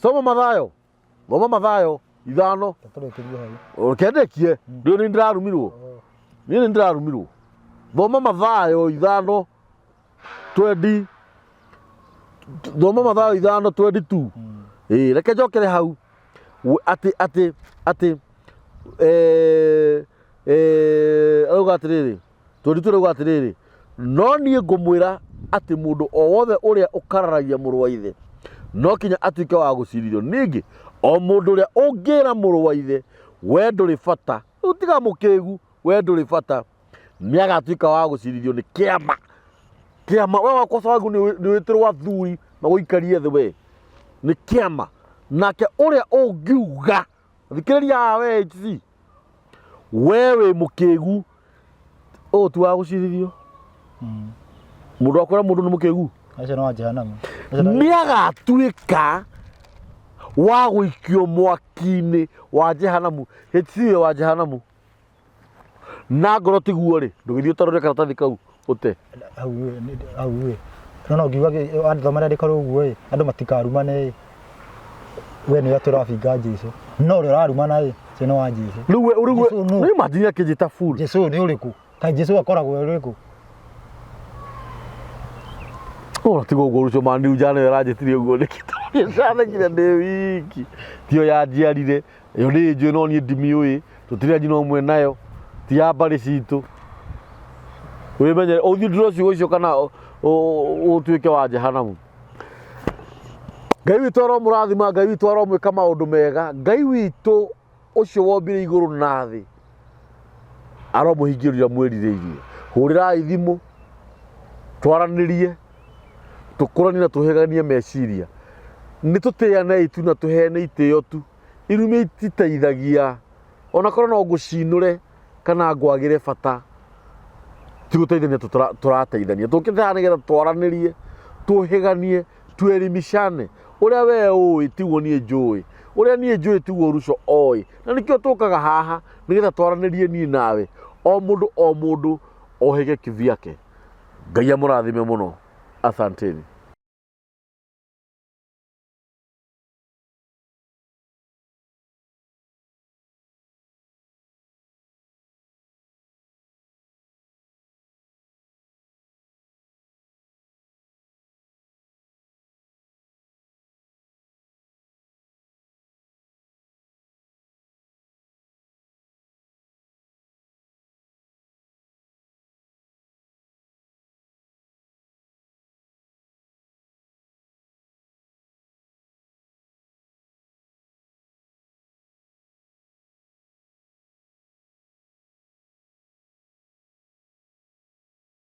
Soma Mathayo, thoma Mathayo 5. Ukendekie ndio ni ndirarumirwo, ni ndirarumirwo. Thoma Mathayo 5:20. Thoma Mathayo 5:22. Reke njokere hau ati auga atiriri, twĩrutũre atiriri, no niĩ ngũmwĩra atĩ mũndũ o wothe ũrĩa ũkararagia mũrũ wa ithe no kinya atuike wa gũcirithio. Ningĩ o mũndũ ũrĩa ũngĩra mũrũ wa ithe we ndũrĩ bata, rĩu tiga mũkĩgu, we ndũrĩ bata, nĩ agatuika wa gũcirithio nĩ kĩama. Kĩama we wakosa wangu nĩ wĩtĩrwo athuri magũikarie thĩ, we nĩ kĩama. Nake ũrĩa ũngiuga, thikĩrĩria we HTC, we wĩ mũkĩgu ũũ tu wa gũcirithio. Mũndũ akwĩra mũndũ nĩ mũkĩgu acio no wa jehanamu, nĩ agatuĩka wa gũikio mwaki-inĩ wa jehanamu. HTC wa jehanamu na ngoro tiguo rĩ, ndũgĩthiĩ ũtarũre karatathi kau ũte hau no ngiuga andũ marĩa ndĩkorwo ũguo andũ matikarumane. We nĩwe tũrabinga Jesũ, no ũrĩa ũrarumana ũcio nĩ wa Jesũ. Rĩu nĩ imagine akĩnjĩta fool. Jesũ nĩ ũrĩkũ? Kaĩ Jesũ akoragwo ũrĩkũ? Ora tiga ũguo rũcio mani njane ranjĩtire ũguo nĩkĩ nginya ndĩ wiki, tio yanjiarire yo nĩ njũĩ no niĩ ndimiũĩ, tũtirĩ njino ũmwe nayo, ti ya mbarĩ citũ. Wĩmenyere ũthiĩ ndĩro ciugo icio kana ũtuĩke wa jehanamu. Ngai witũ aromũrathima, Ngai witũ aromwĩka maũndũ mega. Ngai witũ ũcio wombire igũrũ na thĩ aromũhingĩria mwĩrirĩirie. Hũrĩrai thimũ twaranĩrie, tũkũranie na tũheganie meciria, nĩ tũtĩanei tu na tũheane itĩo tu. Irumi ititeithagia ona korwo no ngũcinũre kana ngwagĩre bata, ti gũteithania tũrateithania. Tũkĩteana nĩgetha twaranĩrie, tũhĩganie, twerimishane. Ũrĩa we ũĩ tiguo niĩ njũĩ, ũrĩa niĩ njũĩ tiguo Ruco oĩ, na nĩkĩo tũkaga haha nĩgetha twaranĩrie niĩ nawe, o mũndũ ohĩge kĩvyake. Ngai amũrathime mũno. Asanteni.